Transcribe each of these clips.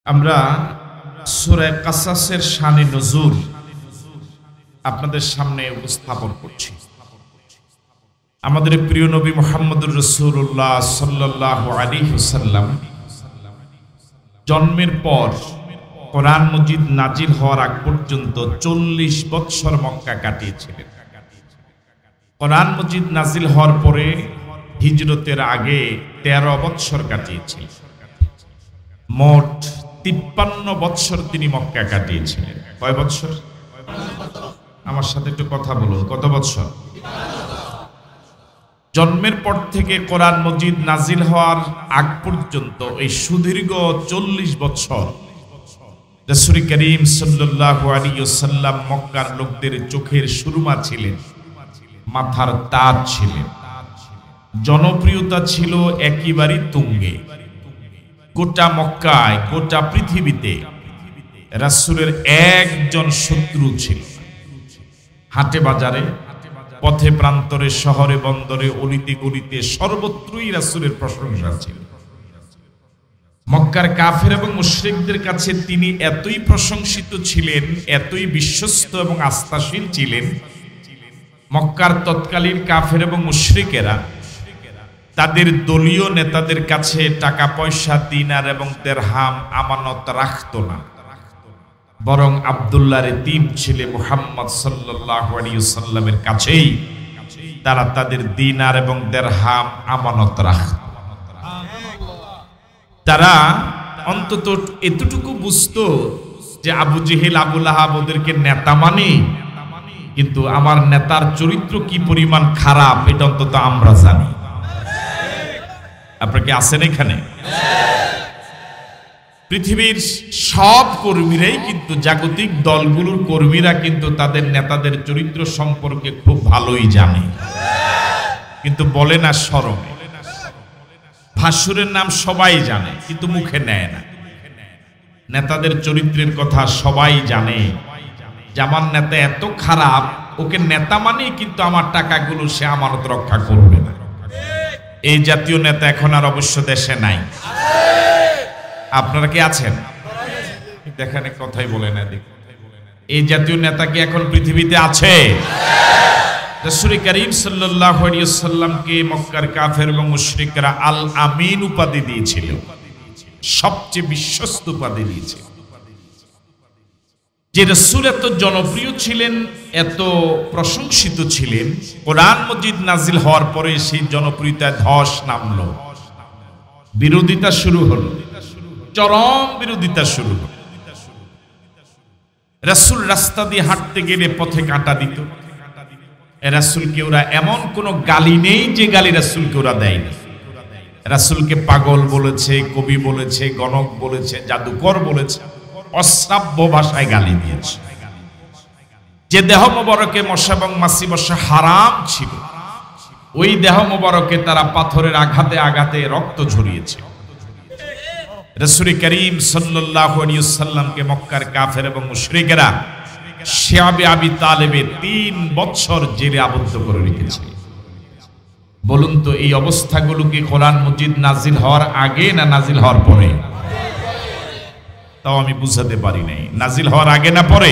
আমরা সূরা কাসাসের শানে নজুল আপনাদের সামনে উপস্থাপন করছি। আমাদের প্রিয় নবী মুহাম্মদুর রাসূলুল্লাহ সাল্লাল্লাহু আলাইহি ওয়াসাল্লাম জন্মের পর কোরআন মজিদ নাজিল হওয়ার আগ পর্যন্ত 40 বছর মক্কা কাটিয়েছিলেন। কোরআন মজিদ নাজিল হওয়ার পরে হিজরতের আগে 13 বছর কাটিয়েছিলেন। মোট 53 বছর তিনি মক্কা কাটিয়েছিলেন। কয় বছর? আমার সাথে একটু কথা বলুন, কত বছর? জন্মের পর থেকে কোরআন মজিদ নাজিল হওয়ার আগ পর্যন্ত এই সুদীর্ঘ 40 বছর রাসূল করিম সাল্লাল্লাহু আলাইহি ওয়াসাল্লাম মক্কার লোকদের চোখের সুরমা ছিলেন, মাথার তাজ ছিলেন, জনপ্রিয়তা ছিল একেবারে তুঙ্গে। গোটা মক্কায়, গোটা পৃথিবীতে রাসূলের একজন শত্রু ছিল। হাটে বাজারে, পথে প্রান্তরে, শহরে বন্দরে, অলিতে গলিতে সর্বত্রই রাসূলের প্রশংসা ছিল। মক্কার কাফের এবং মুশরিকদের কাছে তিনি এতই প্রশংসিত ছিলেন, এতই বিশ্বস্ত এবং আস্থাশীল ছিলেন, মক্কার তৎকালীন কাফের এবং মুশরিকেরা তাদের দলীয় নেতাদের কাছে টাকা পয়সা, দিনার এবং দিরহাম আমানত রাখত না, বরং আব্দুল্লাহর এতিম ছেলে মুহাম্মদ সাল্লাল্লাহু আলাইহি ওয়াসাল্লামের কাছেই তারা তাদের দিনার এবং দিরহাম আমানত রাখত। তারা অন্তত এতটুকু বুঝতো যে আবু জেহেল, আবু লাহাব ওদেরকে নেতা মানে, কিন্তু আমার নেতার চরিত্র কি পরিমাণ খারাপ এটা অন্তত আমরা জানি। আপনারা কি আছেন এখানে? পৃথিবীর সব কর্মীরাই কিন্তু, জাগতিক দলগুলোর কর্মীরা কিন্তু তাদের নেতাদের চরিত্র সম্পর্কে খুব ভালোই জানে, কিন্তু বলে না শরমে। ভাসুরের নাম সবাই জানে কিন্তু মুখে নেয় না। নেতাদের চরিত্রের কথা সবাই জানে যে আমার নেতা এত খারাপ, ওকে নেতা মানেই কিন্তু আমার টাকাগুলো সে আমানত রক্ষা করবে না। এই জাতীয় নেতা এখন আর অবশ্য দেশে নাই। আপনারা কি আছেন? দেখেন, কথাই বলে না। এই জাতীয় নেতা কি এখন পৃথিবীতে আছে? রাসূল করিম সাল্লাল্লাহু আলাইহি ওয়াসাল্লামকে মক্কার কাফের এবং মুশরিকরা আল আমিন উপাধি দিয়েছিল, সবচেয়ে বিশ্বস্ত উপাধি দিয়েছিল। যে রাসূল এত জনপ্রিয় ছিলেন, এত প্রশংসিত ছিলেন, কোরআন মজিদ নাজিল হওয়ার পরে সেই জনপ্রিয়তায় ধস নামলো, বিরোধিতা শুরু হলো, চরম বিরোধিতা শুরু হলো। রাসূল রাস্তা দিয়ে হাঁটতে গেলে পথে কাঁটা দিত। রাসূলকে ওরা এমন কোন গালি নেই যে গালি রাসূলকে ওরা দেয়নি। রাসূলকে পাগল বলেছে, কবি বলেছে, গণক বলেছে, জাদুকর বলেছে, অশ্রাব্য ভাষায় গালি দিয়েছে। যে দেহ মোবারকে মশা এবং মাছি বসা হারাম ছিল, ওই দেহ মোবারকে তারা পাথরের আঘাতে আঘাতে রক্ত ঝরিয়েছে। রাসূল করিম সাল্লাল্লাহু আলাইহি ওয়াসাল্লামকে মক্কার কাফের এবং মুশরিকেরা শিয়াবে আবি তালেবে 3 বছর জেলে আবদ্ধ করে রেখেছে। বলুন তো, এই অবস্থাগুলো কি কোরআন মজিদ নাজিল হওয়ার আগে না নাজিল হওয়ার পরে? তাও আমি বুঝাতে পারি নাই, নাজিল হওয়ার আগে না পরে?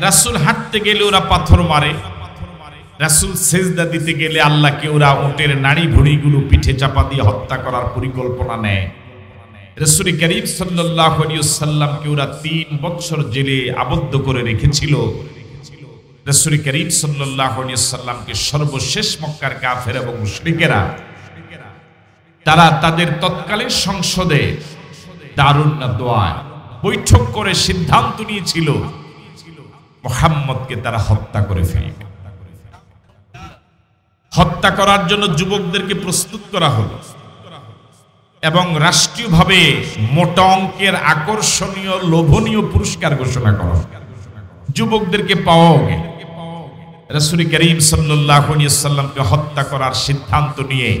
রাসূল হাঁটতে গেলে ওরা পাথর মারে, রাসূল সেজদা দিতে গেলে আল্লাহকে ওরা উটের নাড়ি ভুঁড়িগুলো পিঠে চাপা দিয়ে হত্যা করার পরিকল্পনা নেয়। রাসূল করিম সাল্লাল্লাহু আলাইহি ওয়াসাল্লামকে ওরা 3 বছর জেলে আবদ্ধ করে রেখেছিল। রাসূল করিম সাল্লাল্লাহু আলাইহি ওয়াসাল্লামকে সর্বশেষ মক্কার কাফের এবং মুশরিকেরা তারা তাদের তৎকালীন সংসদে দারুন দোয়া বৈঠক করে সিদ্ধান্ত নিয়েছিল মুহাম্মদকে তারা হত্যা করে ফেলবে। হত্যা করার জন্য যুবকদেরকে প্রস্তুত করা হলো এবং রাষ্ট্রীয়ভাবে মোটা অঙ্কের আকর্ষণীয় লোভনীয় পুরস্কার ঘোষণা করা হলো। যুবকদেরকে পাওয়া গেল। রাসূল করিম সাল্লাল্লাহু আলাইহি ওয়াসাল্লামকে হত্যা করার সিদ্ধান্ত নিয়ে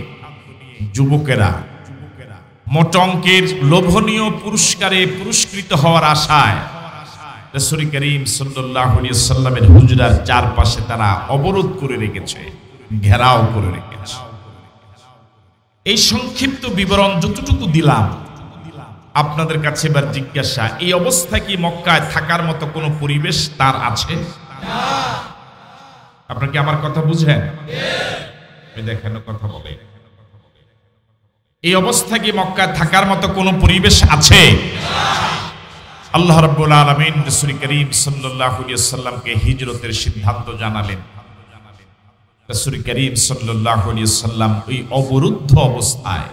যুবকেরা মোটা অঙ্কের লোভনীয় পুরস্কারে পুরস্কৃত হওয়ার আশায় রাসূল করিম সাল্লাল্লাহু আলাইহি ওয়াসাল্লামের হুজরার চারপাশে তারা অবরোধ করে রেখেছে, ঘেরাও করে রেখেছে। এই সংক্ষিপ্ত বিবরণ যতটুকু দিলাম আপনাদের কাছে এবার জিজ্ঞাসা, এই অবস্থায় কি মক্কায় থাকার মতো কোনো পরিবেশ তার আছে? আপনারা কি আমার কথা বুঝেন? দেখেন কথা বলে, এই অবস্থায় কি মক্কায় থাকার মতো কোনো পরিবেশ আছে? আল্লাহ রাব্বুল আলামিন রাসূল করিম সাল্লাল্লাহু আলাইহি ওয়াসাল্লামকে হিজরতের সিদ্ধান্ত জানালেন। রাসূল করিম সাল্লাল্লাহু আলাইহি ওয়াসাল্লাম ওই অবরুদ্ধ অবস্থায়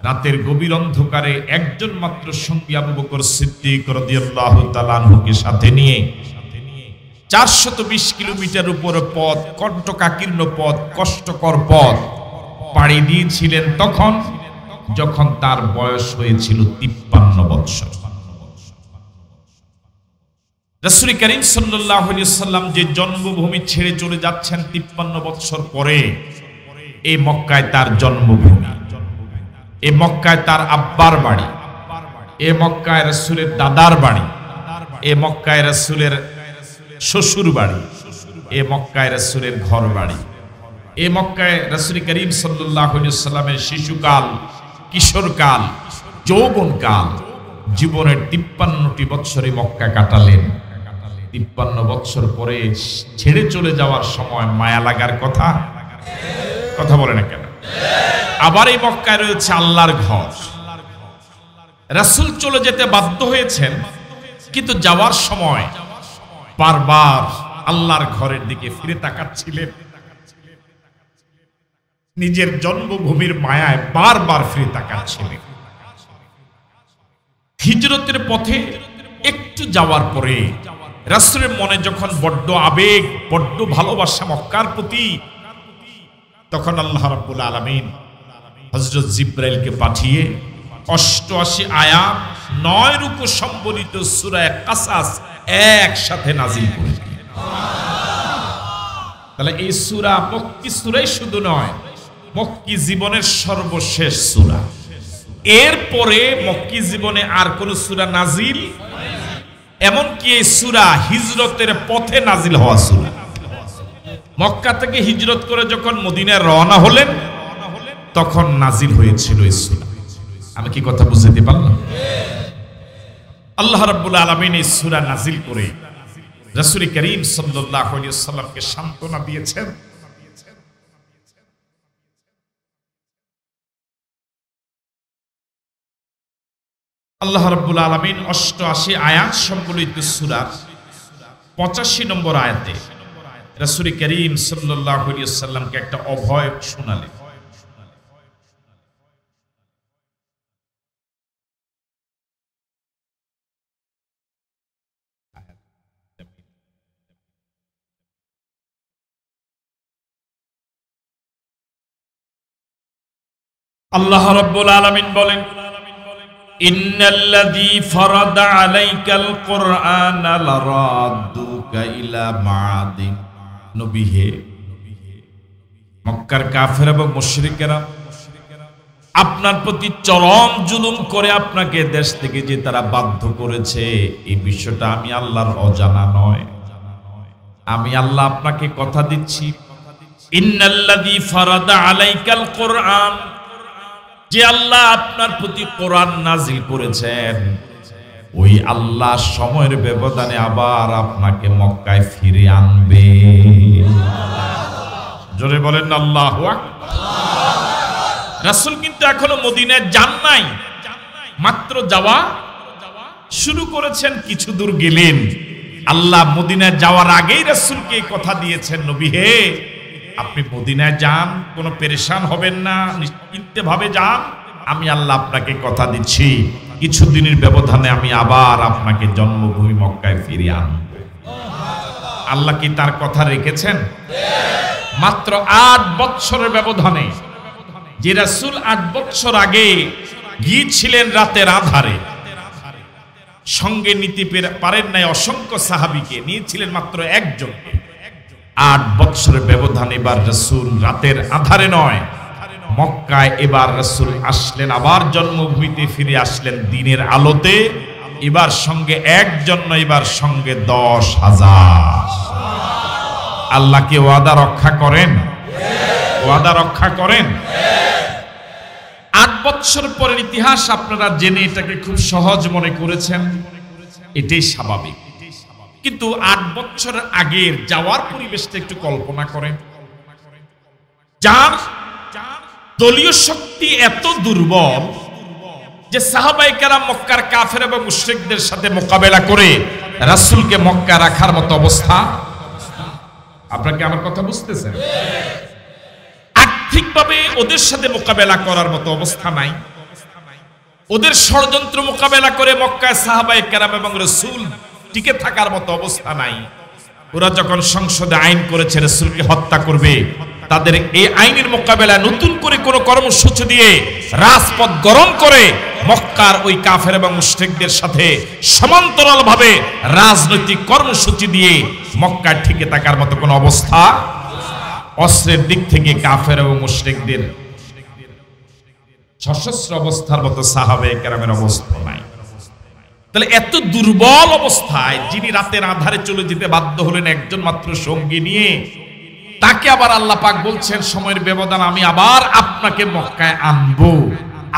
রাতের গভীর অন্ধকারে একজন মাত্র সঙ্গী আবু বকর সিদ্দিক রাদিয়াল্লাহু তাআলা আনহুকে সাথে নিয়ে 420 কিলোমিটার উপর পথ, কণ্টকাকীর্ণ পথ, কষ্টকর পথ পাড়ি দিয়েছিলেন তখন যখন তার বয়স হয়েছিল 53 বছর। রাসূল করিম সাল্লাল্লাহু আলাইহি ওয়াসাল্লাম যে জন্মভূমি ছেড়ে চলে যাচ্ছেন 53 বছর পরে, এই মক্কায় তার জন্মভূমি, এই মক্কায় তার আব্বার বাড়ি, এই মক্কায় রাসূলের দাদার বাড়ি, এই মক্কায় রাসূলের শ্বশুর বাড়ি, এই মক্কায় রাসূলের ঘর বাড়ি, এই মক্কায় রাসূল করিম সাল্লাল্লাহু আলাইহি ওয়াসাল্লামের শিশুকাল, কিশোরকাল, যৌবনকাল, জীবনের 53টি বছরে মক্কা কাটালেন। 53 বছর পরে ছেড়ে চলে যাওয়ার সময় মায়া লাগার কথা, কথা বলে না কেন? আবার এই মক্কায় রয়েছে আল্লাহর ঘর। রাসূল চলে যেতে বাধ্য হয়েছেন, কিন্তু যাওয়ার সময় বারবার আল্লাহর ঘরের দিকে ফিরে তাকাচ্ছিলেন। নিজের জন্মভূমির মায়ায় বারবার ফিরে তাকাচ্ছিলেন। হিজরতের পথে একটু যাওয়ার পরে রাসূলের মনে যখন বড্ড আবেগ, বড্ড ভালোবাসা মক্কার প্রতি, তখন আল্লাহ রাব্বুল আলামিন হযরত জিবরাইলকে পাঠিয়ে 88 আয়াত 9 রুকু সম্বলিত সূরা কাসাস একসাথে নাজিল করেছেন। তাহলে এই সূরা মক্কি সূরাই শুধু নয়, মক্কি জীবনের সর্বশেষ সূরা। এরপরে মক্কি জীবনে আর কোন সূরা নাজিল, এমনকি এই সূরা হিজরতের পথে নাজিল হওয়া সূরা। মক্কা থেকে হিজরত করে যখন মদিনায় রওনা হলেন তখন নাজিল হয়েছিল এই সূরা। আমি কি কথা বুঝতে পারলাম? আল্লাহ রাব্বুল আলামিন এই সূরা নাজিল করে রাসূল করিম সাল্লাল্লাহু আলাইহি ওয়াসাল্লামকে সান্ত্বনা দিয়েছেন। আল্লাহ রাব্বুল আলামিন 88 আয়াত সম্বলিত সূরার 85 নম্বর আয়াতে রাসূল করিম সাল্লাল্লাহু আলাইহি ওয়াসাল্লামকে একটা অভয় শোনালেন। আল্লাহ রাব্বুল আলামিন বলেন, ইন্নাল্লাযী ফারাদা আলাইকাল কুরআনা লারাদ্দুকা ইলা মাআদিন। নবী হে, মক্কার কাফের এবং মুশরিকেরা আপনার প্রতি চরম জুলুম করে আপনাকে দেশ থেকে যে তারা বাধ্য করেছে, এই বিষয়টা আমি আল্লাহর অজানা নয়। আমি আল্লাহ আপনাকে কথা দিচ্ছি, ইন্নাল্লাযী ফারাদা আলাইকাল কুরআন, যে আল্লাহ আপনার প্রতি কোরআন নাজিল করেছেন, ওই আল্লাহ সময়ের ব্যবধানে আবার আপনাকে মক্কায় ফিরে আনবে। জোরে বলেন আল্লাহু আকবার। রাসূল কিন্তু এখনো মদিনায় যান নাই, মাত্র যাওয়া শুরু করেছেন, কিছু দূর গেলেন। আল্লাহ মদিনায় যাওয়ার আগেই রাসূলকে কথা দিয়েছেন, নবী হে, আপনি মদিনায় যান, কোনো পেরেশান হবেন না, নিশ্চিন্তে ভাবে যান। আমি আল্লাহ আপনাকে কথা দিচ্ছি, কিছুদিনের ব্যবধানে আমি আবার আপনাকে জন্মভূমি মক্কায় ফিরিয়ে আনব। আল্লাহ কি তার কথা রেখেছেন? মাত্র 8 বছরের ব্যবধানে, যে রাসূল 8 বছর আগে গিয়েছিলেন রাতের আধারে, সঙ্গে নিতে পারেন নাই অসংখ্য সাহাবীকে, নিয়েছিলেন মাত্র একজনকে। 8 বছরের ব্যবধানে এবার রাসূল রাতের আধারে নয়, মক্কায় এবার রাসূল আসলেন, আবার জন্মভূমিতে ফিরে আসলেন দিনের আলোতে। এবার সঙ্গে একজন নয়, এবার সঙ্গে 10,000। আল্লাহ কি ওয়াদা রক্ষা করেন? ওয়াদা রক্ষা করেন। 8 বছর পরের ইতিহাস আপনারা জেনে এটাকে খুব সহজ মনে করেছেন, এটাই স্বাভাবিক। কিন্তু 8 বছর আগের যাওয়ার পরিবেশটা একটু কল্পনা করেন। যার দলীয় শক্তি এত দুর্বল যে সাহাবায়ে কেরাম মক্কার কাফের এবং মুশরিকদের সাথে মোকাবেলা করে রাসূলকে মক্কা রাখার মতো অবস্থা। আপনারা কি আমার কথা বুঝতেছেন? আর্থিকভাবে ওদের সাথে মোকাবেলা করার মতো অবস্থা নাই। ওদের ষড়যন্ত্র মোকাবেলা করে মক্কায় সাহাবায়ে কেরাম এবং রাসূল টিকে থাকার মতো অবস্থা নাই। ওরা যখন সংসদে আইন করেছে রাসূলকে হত্যা করবে, তাদের এই আইনের মোকাবেলায় নতুন করে কোনো কর্মসূচি দিয়ে রাজপথ গরম করে মক্কার ওই কাফের এবং মুশরিকদের সাথে সমান্তরালভাবে রাজনৈতিক কর্মসূচি দিয়ে মক্কায় টিকে থাকার মতো কোনো অবস্থা, অস্ত্রের দিক থেকে কাফের এবং মুশরিকদের সশস্ত্র অবস্থার মতো সাহাবায়ে কেরামের অবস্থা নাই। তাহলে এত দুর্বল অবস্থায় যিনি রাতের আধারে চলে যেতে বাধ্য হলেন একজন মাত্র সঙ্গী নিয়ে, তাকে আবার আল্লাহ পাক বলছেন সময়ের ব্যবধান আমি আবার আপনাকে মক্কায় আনবো।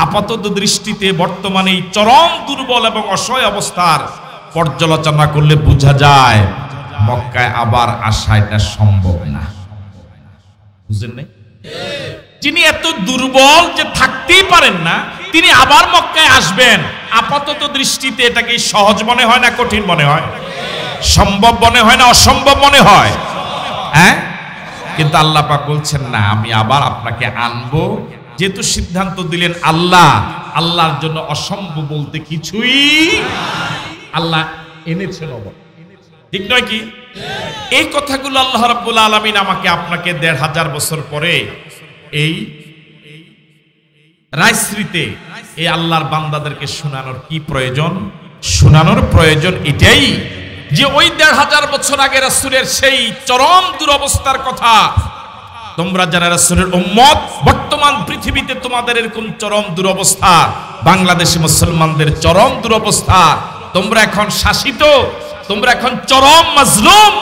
আপাতত দৃষ্টিতে বর্তমানে এই চরম দুর্বল এবং অসহায় অবস্থার পর্যালোচনা করলে বোঝা যায় মক্কায় আবার আসা এটা সম্ভব না। বুঝলেন না? যিনি এত দুর্বল যে থাকতেই পারেন না, তিনি আবার মক্কায় আসবেন, আপাতত দৃষ্টিতে এটাকে সহজ মনে হয় না কঠিন মনে হয়? সম্ভব মনে হয় না অসম্ভব মনে হয়? হ্যাঁ, কিন্তু আল্লাহ পাক বলছেন না আমি আবার আপনাকে আনবো। যেহেতু সিদ্ধান্ত দিলেন আল্লাহ, আল্লাহর জন্য অসম্ভব বলতে কিছুই আল্লাহ এনেছেন। ঠিক নয় কি? এই কথাগুলো আল্লাহ রাব্বুল আলামিন আমাকে আপনাকে ১৫০০ বছর পরে এই রায়শ্রীতে এই আল্লাহর বান্দাদেরকে শোনানোর কি প্রয়োজন? শোনানোর প্রয়োজন এটাই যে ওই ১৫০০ বছর আগে রাসূলের সেই চরম দুরবস্থার কথা তোমরা যারা রাসূলের উম্মত, বর্তমান পৃথিবীতে তোমাদের এরকম চরম দুরবস্থা, বাংলাদেশি মুসলমানদের চরম দুরবস্থা, তোমরা এখন শাসিত, তোমরা এখন চরম মাজলুম,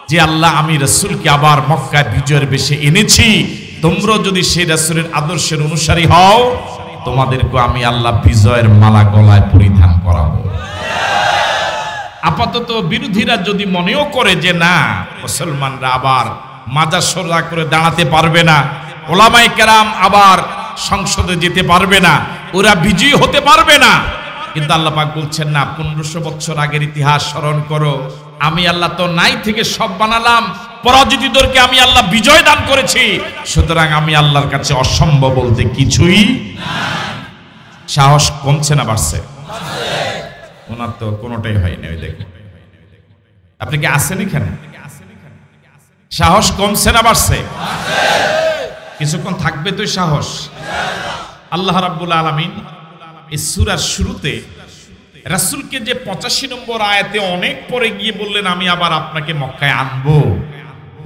যে আল্লাহ আমি রাসূলকে আবার মক্কায় বিজয়ের বেশে এনেছি, তোমরা যদি সেই রাসূলের আদর্শের অনুসারী হও, তোমাদেরকে আমি আল্লাহ বিজয়ের মালা গলায় পরিধান করাবো। আপাতত বিরোধীরা যদি মনেও করে যে না মুসলমানরা আবার মাজা সোজা করে দাঁড়াতে পারবে না, ওলামায়ে কেরাম আবার সংসদে যেতে পারবে না, ওরা বিজয়ী হতে পারবে না, কিন্তু আল্লাহ পাক বলছেন না 1500 বছর আগের ইতিহাস স্মরণ করো, আমি আল্লাহ তো নাই থেকে সব বানালাম, পরাজিতদেরকে আমি আল্লাহ বিজয় দান করেছি, সুতরাং আমি আল্লাহর কাছে অসম্ভব বলতে কিছুই নাই। সাহস কমছে না বাড়ছে? ওনার তো কোনোটাই হয়নি। ওই দেখুন আপনি কি আসেন এখানে? সাহস কমছে না বাড়ছে? কিছুক্ষণ থাকবে তো সাহস। আল্লাহ রাব্বুল আলামিন এই সূরার শুরুতে রাসূলকে যে 85 নম্বর আয়াতে অনেক পরে গিয়ে বললেন আমি আবার আপনাকে মক্কায় আনবো।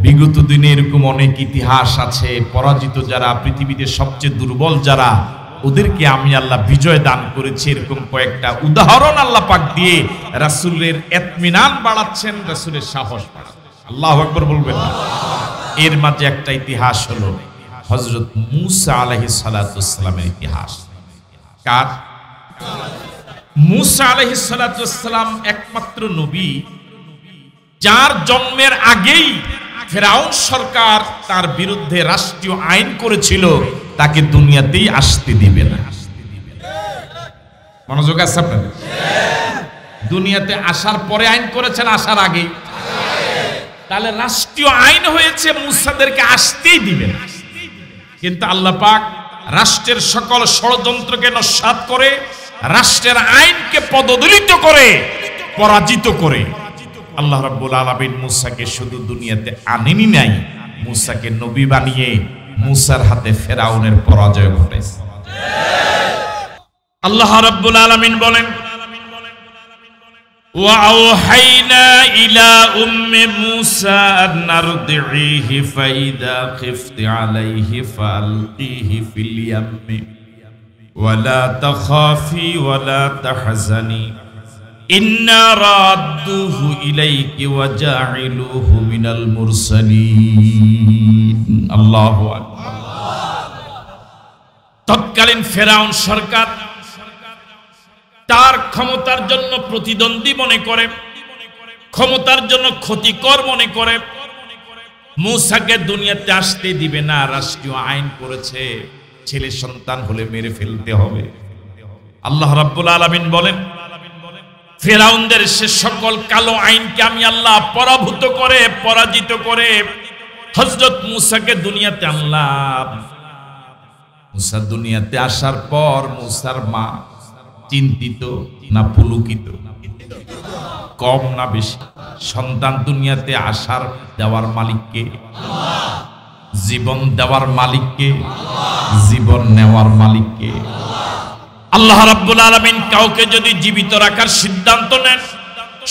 বিগত দিনে এরকম অনেক ইতিহাস আছে, পরাজিত যারা, পৃথিবীতে সবচেয়ে দুর্বল যারা, ওদেরকে আমি আল্লাহ বিজয় দান করেছি। এরকম কয়েকটা উদাহরণ আল্লাহ পাক দিয়ে রাসূলের ইতমিনান বাড়াচ্ছেন, রাসূলের সাহস বাড়াচ্ছেন। আল্লাহু আকবার বলবেন না? এর মাঝে একটা ইতিহাস হলো হযরত মূসা আলাইহিস সালাতু ওয়াস সালামের ইতিহাস। কার? মূসা আলাইহিস সালাতু ওয়াস সালাম একমাত্র নবী যার জন্মের আগেই ফেরাউন সরকার তার বিরুদ্ধে রাষ্ট্রীয় আইন করেছিল তাকে দুনিয়াতেই আসতে দিবে না। মনোযোগ আছে আপনাদের? দুনিয়াতে আসার পরে আইন করেছেন, আসার আগে? তাহলে রাষ্ট্রীয় আইন হয়েছে মূসাদেরকে আসতেই দিবে না। কিন্তু আল্লাহ পাক রাষ্ট্রের সকল ষড়যন্ত্রকে নস্যাৎ করে, রাষ্ট্রের আইনকে পদদলিত করে, পরাজিত করে আল্লাহ রাব্বুল আলামিন মূসাকে শুধু দুনিয়াতে আনেনি নাই, মূসাকে নবী বানিয়ে মূসার হাতে ফেরাউনের পরাজয় ঘটেছে। আল্লাহ রাব্বুল আলামিন বলেন ওয়া আওহাইনা ইলা উম্মি মূসা আন আরদিহি ফাইদা খিফতি আলাইহি ফালকিহি ফিল ইয়াম্মি ওয়া লা তাখাফি ওয়া লা তাহজানি ইন্না রাদ্দুহু ইলাইকি ওয়া জাইলুহু মিনাল মুরসালিন। আল্লাহু আকবার। তৎকালীন ফেরাউন সরকার তার ক্ষমতার জন্য প্রতিদ্বন্দ্বী মনে করে, ক্ষমতার জন্য ক্ষতিকর মনে করে মূসাকে দুনিয়াতে আসতে দিবে না। রাষ্ট্রীয় আইন করেছে, ছেলে সন্তান হলে মেরে ফেলতে হবে। আল্লাহ রাব্বুল আলামিন বলেন, ফেরাউনদের সে সকল কালো আইনকে আমি আল্লাহ পরাজিত করে হযরত মূসাকে দুনিয়াতে আনলাম। মূসা দুনিয়াতে আসার পর মূসার মা চিন্তিত না পুলকিত? কম না বেশি? সন্তান দুনিয়াতে আসার দেওয়ার মালিককে? জীবন দেওয়ার মালিককে? জীবন নেওয়ার মালিককে? আল্লাহ রাব্বুল আলামিন কাউকে যদি জীবিত রাখার সিদ্ধান্ত নেন,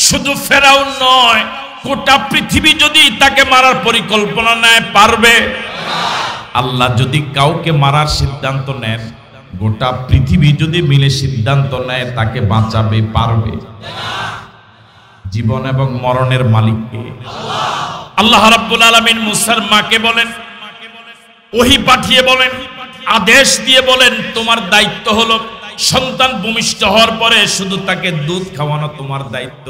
শুধু ফেরাউন নয়, গোটা পৃথিবী যদি তাকে মারার পরিকল্পনা নেয়, পারবে? আল্লাহ যদি কাউকে মারার সিদ্ধান্ত নেন, গোটা পৃথিবী যদি মিলে সিদ্ধান্ত নেয় তাকে বাঁচাবে, পারবে? জীবন এবং মরণের মালিককে? আল্লাহ রাব্বুল আলামিন মূসার মাকে বলেন, ওহী পাঠিয়ে বলেন, আদেশ দিয়ে বলেন, তোমার দায়িত্ব হলো সন্তান ভূমিষ্ঠ হওয়ার পরে শুধু তাকে দুধ খাওয়ানো তোমার দায়িত্ব,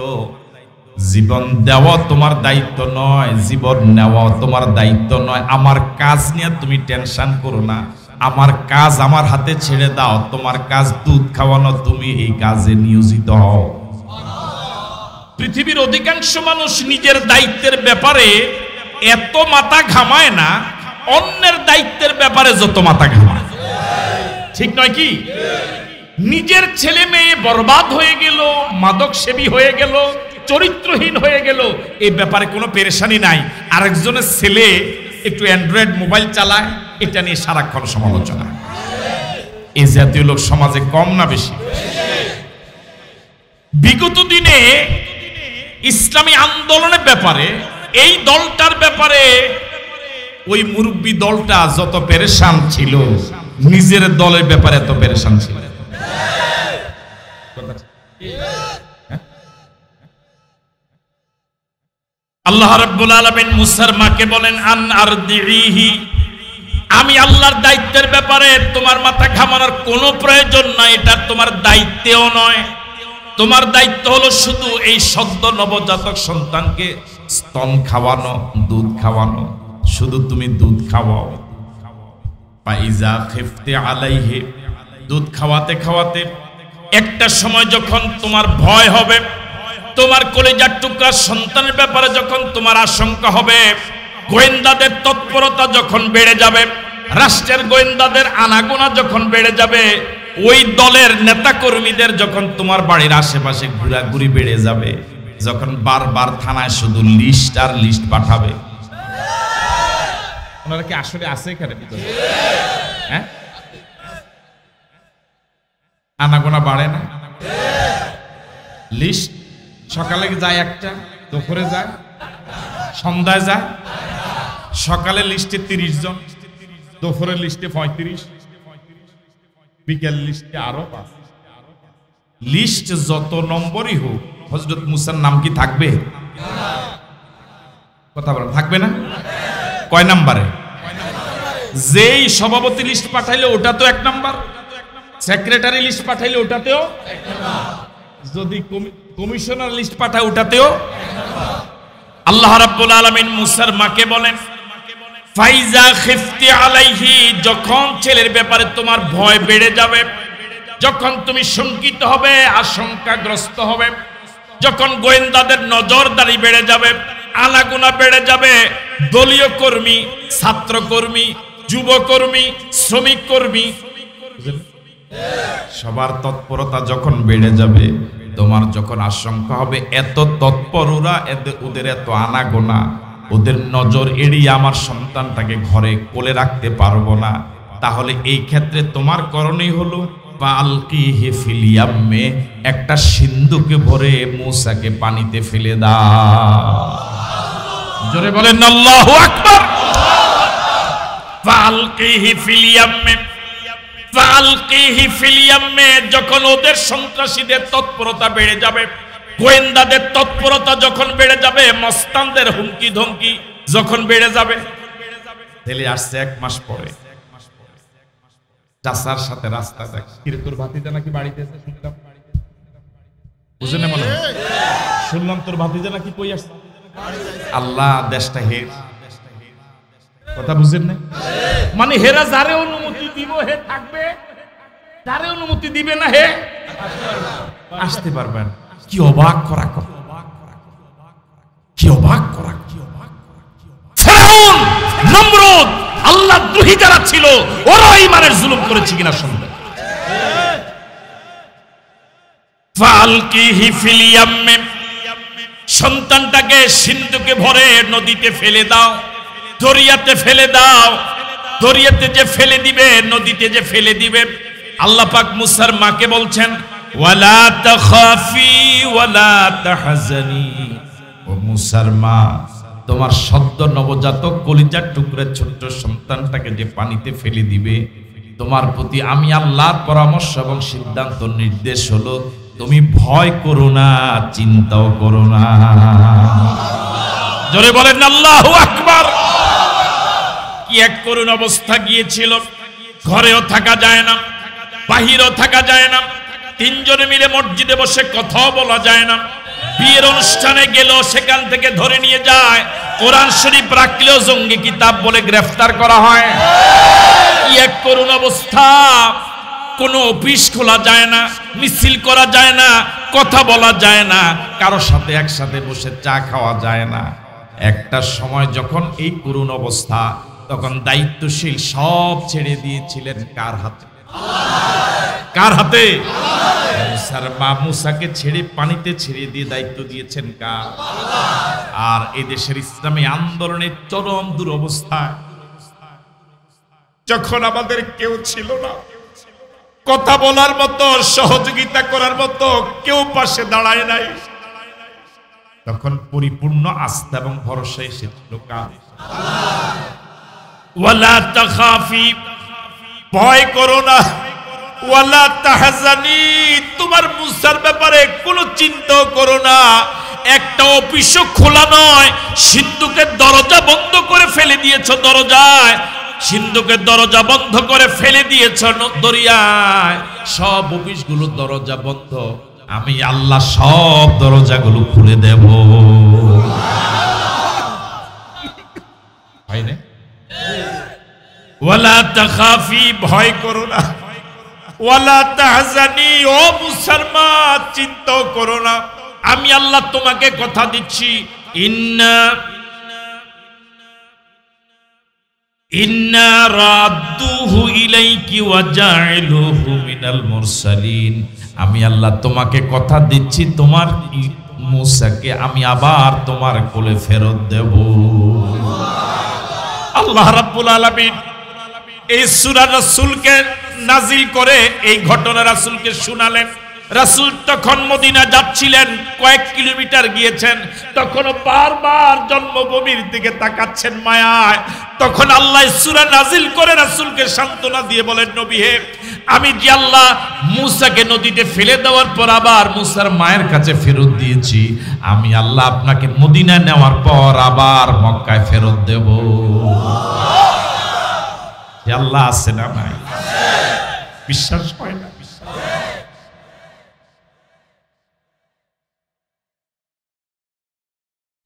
জীবন দেওয়া তোমার দায়িত্ব নয়, জীবন নেওয়া তোমার দায়িত্ব নয়। আমার কাজ নিয়ে তুমি টেনশন করো না, আমার কাজ আমার হাতে ছেড়ে দাও, তোমার কাজ দুধ খাওয়ানো, তুমি এই কাজে নিয়োজিত হও। পৃথিবীর অধিকাংশ মানুষ নিজের দায়িত্বের ব্যাপারে এত মাথা ঘামায় না, অন্যের দায়িত্বের ব্যাপারে যত মাথা ঘামায়। ঠিক নয় কি? নিজের ছেলে মেয়ে বরবাদ হয়ে গেল, মাদক সেবী হয়ে গেল, চরিত্রহীন হয়ে গেল, এই ব্যাপারে কোনো পেরেশানি নাই। আরেকজনের ছেলে একটু অ্যান্ড্রয়েড মোবাইল চালায়, এটা নিয়ে সারাক্ষণ সমালোচনা। এই জাতীয় লোক সমাজে কম না বেশি? বিগত দিনে ইসলামী আন্দোলনের ব্যাপারে, এই দলটার ব্যাপারে ওই মুরব্বী দলটা যত পেরেশান ছিল, নিজের দলের ব্যাপারে এত পেরেশান ছিল। আল্লাহ রাব্বুল আলামিন মূসার মাকে বলেন, আন আরদিহি, আমি আল্লাহর দায়িত্বের ব্যাপারে তোমার মাথা ঘামানোর কোনো প্রয়োজন নাই, এটা তোমার দায়িত্বও নয়। তোমার দায়িত্ব হলো শুধু এই সদ্য নবজাতক সন্তানকে স্তন খাওয়ানো, দুধ খাওয়ানো, শুধু তুমি দুধ খাওয়াও। ফাইজা খিফতে আলাইহি, দুধ খাওয়াতে খাওয়াতে একটা সময় যখন তোমার ভয় হবে, তোমার কলিজার টুকরা সন্তানের ব্যাপারে যখন তোমার আশঙ্কা হবে, গোয়েন্দাদের তৎপরতা যখন বেড়ে যাবে, রাষ্ট্রের গোয়েন্দাদের আনাগোনা যখন বেড়ে যাবে, ওই দলের নেতা কর্মীদের যখন তোমার বাড়ির আশেপাশে ঘোরাঘুরি বেড়ে যাবে, যখন বারবার থানায় শুধু লিস্ট আর লিস্ট পাঠাবে। ওনারা কি আসলে আছে এখানে ভিতরে? হ্যাঁ, আনাগোনা বাড়ে না? লিস্ট সকালে যায় একটা, দুপুরে যায়, সন্ধ্যায় যায়। সকালে লিস্টে 30 জন, দুপুরের লিস্টে 35, বিকেল লিস্টে আরো 5। লিস্ট যত নম্বরই হোক, হযরত মূসার নাম কি থাকবে? কথা বলেন, থাকবে না? কয় নাম্বারে? যেই সভাপতি লিস্ট পাঠাইলে ওটা তো 1 নাম্বার, সেক্রেটারি লিস্ট পাঠাইলে ওটাতেও 1 নাম্বার, যদি কমিশনার লিস্ট পাঠায় ওটাতেও 1 নাম্বার। আল্লাহ রাব্বুল আলামিন মূসার মাকে বলেন, ফাইজা খিফতি আলাইহি, যখন ছেলের ব্যাপারে তোমার ভয় বেড়ে যাবে, যখন তুমি শঙ্কিত হবে, আশঙ্কাগ্রস্ত হবে, যখন গোয়েন্দাদের নজরদারি বেড়ে যাবে, আনাগোনা বেড়ে যাবে, দলীয় কর্মী, ছাত্র কর্মী, যুব কর্মী, শ্রমিক কর্মী, সবার তৎপরতা যখন বেড়ে যাবে, তোমার যখন আশঙ্কা হবে এত তৎপর ওরা, ওদের এত আনাগোনা, ওদের নজর এড়িয়ে আমার সন্তানটাকে ঘরে কোলে রাখতে পারবো না, তাহলে এই ক্ষেত্রে তোমার করণীয় হলো ফালকিহি ফিল ইয়াম্মে, একটা সিন্ধুকে ভরে মূসাকে পানিতে ফেলে দাও। জোরে বলেন আল্লাহু আকবার। ফালকিহি ফিল ইয়াম্মে, ফালকিহি ফিল ইয়াম্মে, যখন ওদের সন্ত্রাসীদের তৎপরতা বেড়ে যাবে, গোয়েন্দাদের তৎপরতা যখন বেড়ে যাবে, মস্তানদের হুমকি ধমকি যখন বেড়ে যাবে, ছেলে আসছে 1 মাস পরে, চাচার সাথে রাস্তা দেখ, কিরে তোর ভাতিজা নাকি বাড়িতে এসে শুনলাম, বুঝে না মনে শুনলাম তোর ভাতিজা নাকি কই আসছে। আল্লাহ দেশটা হে, কথা বুঝেন না? মানে হেরা যারে অনুমতি দিব হে থাকবে, যারে অনুমতি দিবে না হে আসতে পারবেন। কি অবাক করা কথা, কি অবাক করা। ফেরাউন, নমরুদ, আল্লাহ দ্রোহী যারা ছিল ওরা ঈমানের জুলুম করেছে কিনা শুনবেন। ফালকিহি ফিল ইয়াম্মি, সন্তানটাকে সিন্ধুকে ভরে নদীতে ফেলে দাও, দরিয়াতে ফেলে দাও। দরিয়াতে যে ফেলে দিবে, নদীতে যে ফেলে দিবে, আল্লাহ পাক মুসার মাকে বলছেন ওয়ালা তাখাফি ওয়ালা তাহজানি, ও মুসার মা তোমার সদ্য নবজাতক কলিজার টুকরা ছোট্ট সন্তানটাকে যে পানিতে ফেলে দিবে, তোমার প্রতি আমি আল্লাহর পরামর্শ এবং সিদ্ধান্ত নির্দেশ হলো তুমি ভয় করো না, চিন্তাও করো না। জোরে বলেন আল্লাহু আকবার। কি এক করুণ অবস্থা গিয়েছিল, ঘরেও থাকা যায় না, বাহিরেও থাকা যায় না, তিনজনে মিলে মসজিদে বসে কথাও বলা যায় না। বিয়ের অনুষ্ঠানে গেল, সেখান থেকে ধরে নিয়ে যায়, কোরআন শরীফ রাখলেও জঙ্গি কিতাব বলে গ্রেফতার করা হয়। কি এক করুণ অবস্থা, কোনো অফিস খোলা যায় না, মিছিল করা যায় না, কথা বলা যায় না, কারো সাথে একসাথে বসে চা খাওয়া যায় না। একটা সময় যখন এই করুণ অবস্থা, তখন দায়িত্বশীল সব ছেড়ে দিয়েছিলেন কার হাতে? কার হাতে? মুসার মা মুসাকে ছেড়ে পানিতে ছেড়ে দিয়ে দায়িত্ব দিয়েছেন কার? আর এই দেশের ইসলামী আন্দোলনের চরম দুরবস্থায় যখন আমাদের কেউ ছিল না, কথা বলার মতো, সহযোগিতা করার মতো কেউ পাশে দাঁড়ায় নাই, তখন পরিপূর্ণ আস্থা এবং ভরসা এসেছিল কার? ওয়ালা তাখাফি, ভয় করো না, ওয়ালা তাহজানি, তোমার মুসার ব্যাপারে কোনো চিন্তা করো না। একটা অফিসও খোলা নয়, সিন্ধুকের দরজা বন্ধ করে ফেলে দিয়েছ, দরজায় সিন্ধুকের দরজা বন্ধ করে ফেলে দিয়েছ দরিয়ায়, সব অফিসগুলো দরজা বন্ধ, আমি আল্লাহ সব দরজাগুলো খুলে দেব। ওয়ালা তাখাফি, ভয় করো না, ওয়ালা তাহজানি, ও মুসলমান চিন্তা করো না, আমি আল্লাহ তোমাকে কথা দিচ্ছি, ইন্না রাদ্দুহু ইলাইকি ওয়া জাইলুহু মিনাল মুরসালিন, আমি আল্লাহ তোমাকে কথা দিচ্ছি, তোমার মুসাকে আমি আবার তোমার কোলে ফেরত দেব। আল্লাহ রাব্বুল আলামিন এই সূরা রাসূলকে নাজিল করে এই ঘটনা রাসূলকে শোনালেন। রাসূল তখন মদিনা যাচ্ছিলেন, কয়েক কিলোমিটার গিয়েছেন, তখন বারবার জন্মভূমির দিকে তাকাচ্ছেন মায়ায়। তখন আল্লাহ সূরা নাজিল করে রাসূলকে সান্ত্বনা দিয়ে বলেন, নবী হে, আমি যে আল্লাহ মুসাকে নদীতে ফেলে দেওয়ার পর আবার মুসার মায়ের কাছে ফেরত দিয়েছি, আমি আল্লাহ আপনাকে মদিনা নেওয়ার পর আবার মক্কায় ফেরত দেব। আল্লাহ আছে না নাই? বিশ্বাস হয় না?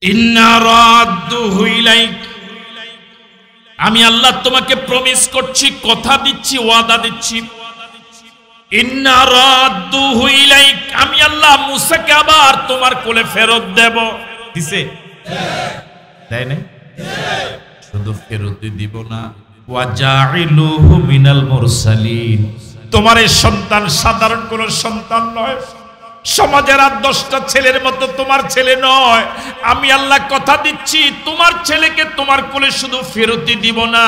ইন্না রাদ্দুহু ইলাইক, আমি আল্লাহ তোমাকে প্রমিস করছি, কথা দিচ্ছি, ওয়াদা দিচ্ছি, ইন্না রাদ্দুহু ইলাইক, আমি আল্লাহ মুসাকে আবার তোমার কোলে ফেরত দেব। দিছে? তাই না? শুধু ফেরত দিব না, ওয়া জাইলুহু মিনাল মুরসালিন, তোমার এই সন্তান সাধারণ কোন সন্তান নয়, সমাজের আর 10টা ছেলের মতো তোমার ছেলে নয়। আমি আল্লাহ কথা দিচ্ছি, তোমার ছেলেকে তোমার কোলে শুধু ফেরতই দিব না,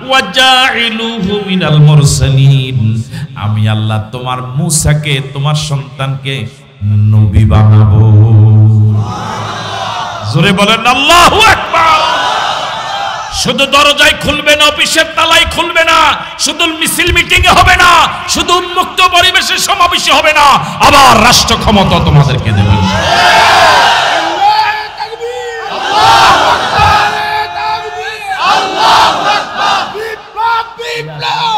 ওয়া জাইলুহু মিনাল মুরসালিন, আমি আল্লাহ তোমার মুসাকে, তোমার সন্তানকে নবী বানাবো। জোরে বলেন আল্লাহু আকবার। শুধু দরজায় খুলবে না, অফিসের তালাই খুলবে না, শুধু মিছিল মিটিং এ হবে না, শুধু উন্মুক্ত পরিবেশে সমাবেশে হবে না, আবার রাষ্ট্র ক্ষমতা তোমাদেরকে দেবে। আল্লাহু আকবার, বিপ্লব বিপ্লব,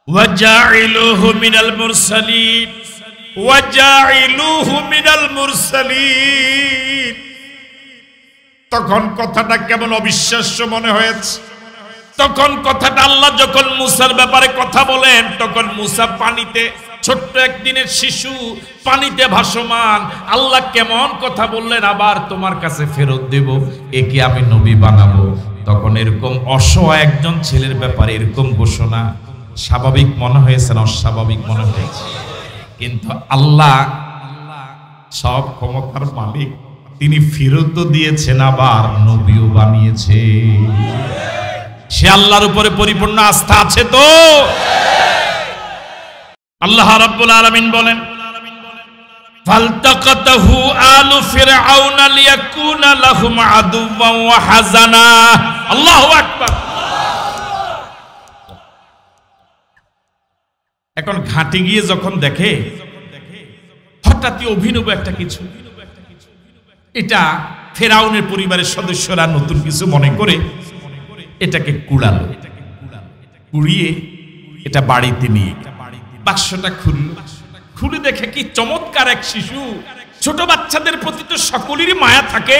ওয়াজাইলুহু মিনাল মুরসালিন, ওয়াজাইলুহু মিনাল মুরসালিন। তখন কথাটা কেমন অবিশ্বাস্য মনে হয়েছে। তখন কথাটা আল্লাহ যখন মুসার ব্যাপারে কথা বলেন, তখন মুসা পানিতে, ছোট্ট একদিনের শিশু পানিতে ভাসমান। আল্লাহ কেমন কথা বললেন, আবার তোমার কাছে ফেরত দেব, একে আমি নবী বানাবো। তখন এরকম অসহায় একজন ছেলের ব্যাপারে এরকম ঘোষণা স্বাভাবিক মনে হয়েছে না অস্বাভাবিক মনে হয়েছে? কিন্তু আল্লাহ সব ক্ষমতার মালিক, তিনি ফেরত দিয়েছেন, আবার নবীও বানিয়েছে। সে আল্লাহর উপরে পরিপূর্ণ আস্থা আছে তো? আল্লাহ রাব্বুল আলামিন বলেন, ফালতাকাতাহু আলু ফিরআউনা লিয়াকুনা লাহুম আদুওয়ান ওয়া হাযানা। আল্লাহু আকবার। এখন ঘাটে গিয়ে যখন দেখে হঠাৎই অভিনব একটা কিছু, এটা ফেরাউনের পরিবারের সদস্যরা নতুন কিছু মনে করে এটাকে কুড়ালো, কুড়িয়ে এটা বাড়িতে নিয়ে বাক্সটা খুলে দেখে কি চমৎকার এক শিশু। ছোট বাচ্চাদের প্রতি তো সকলেরই মায়া থাকে,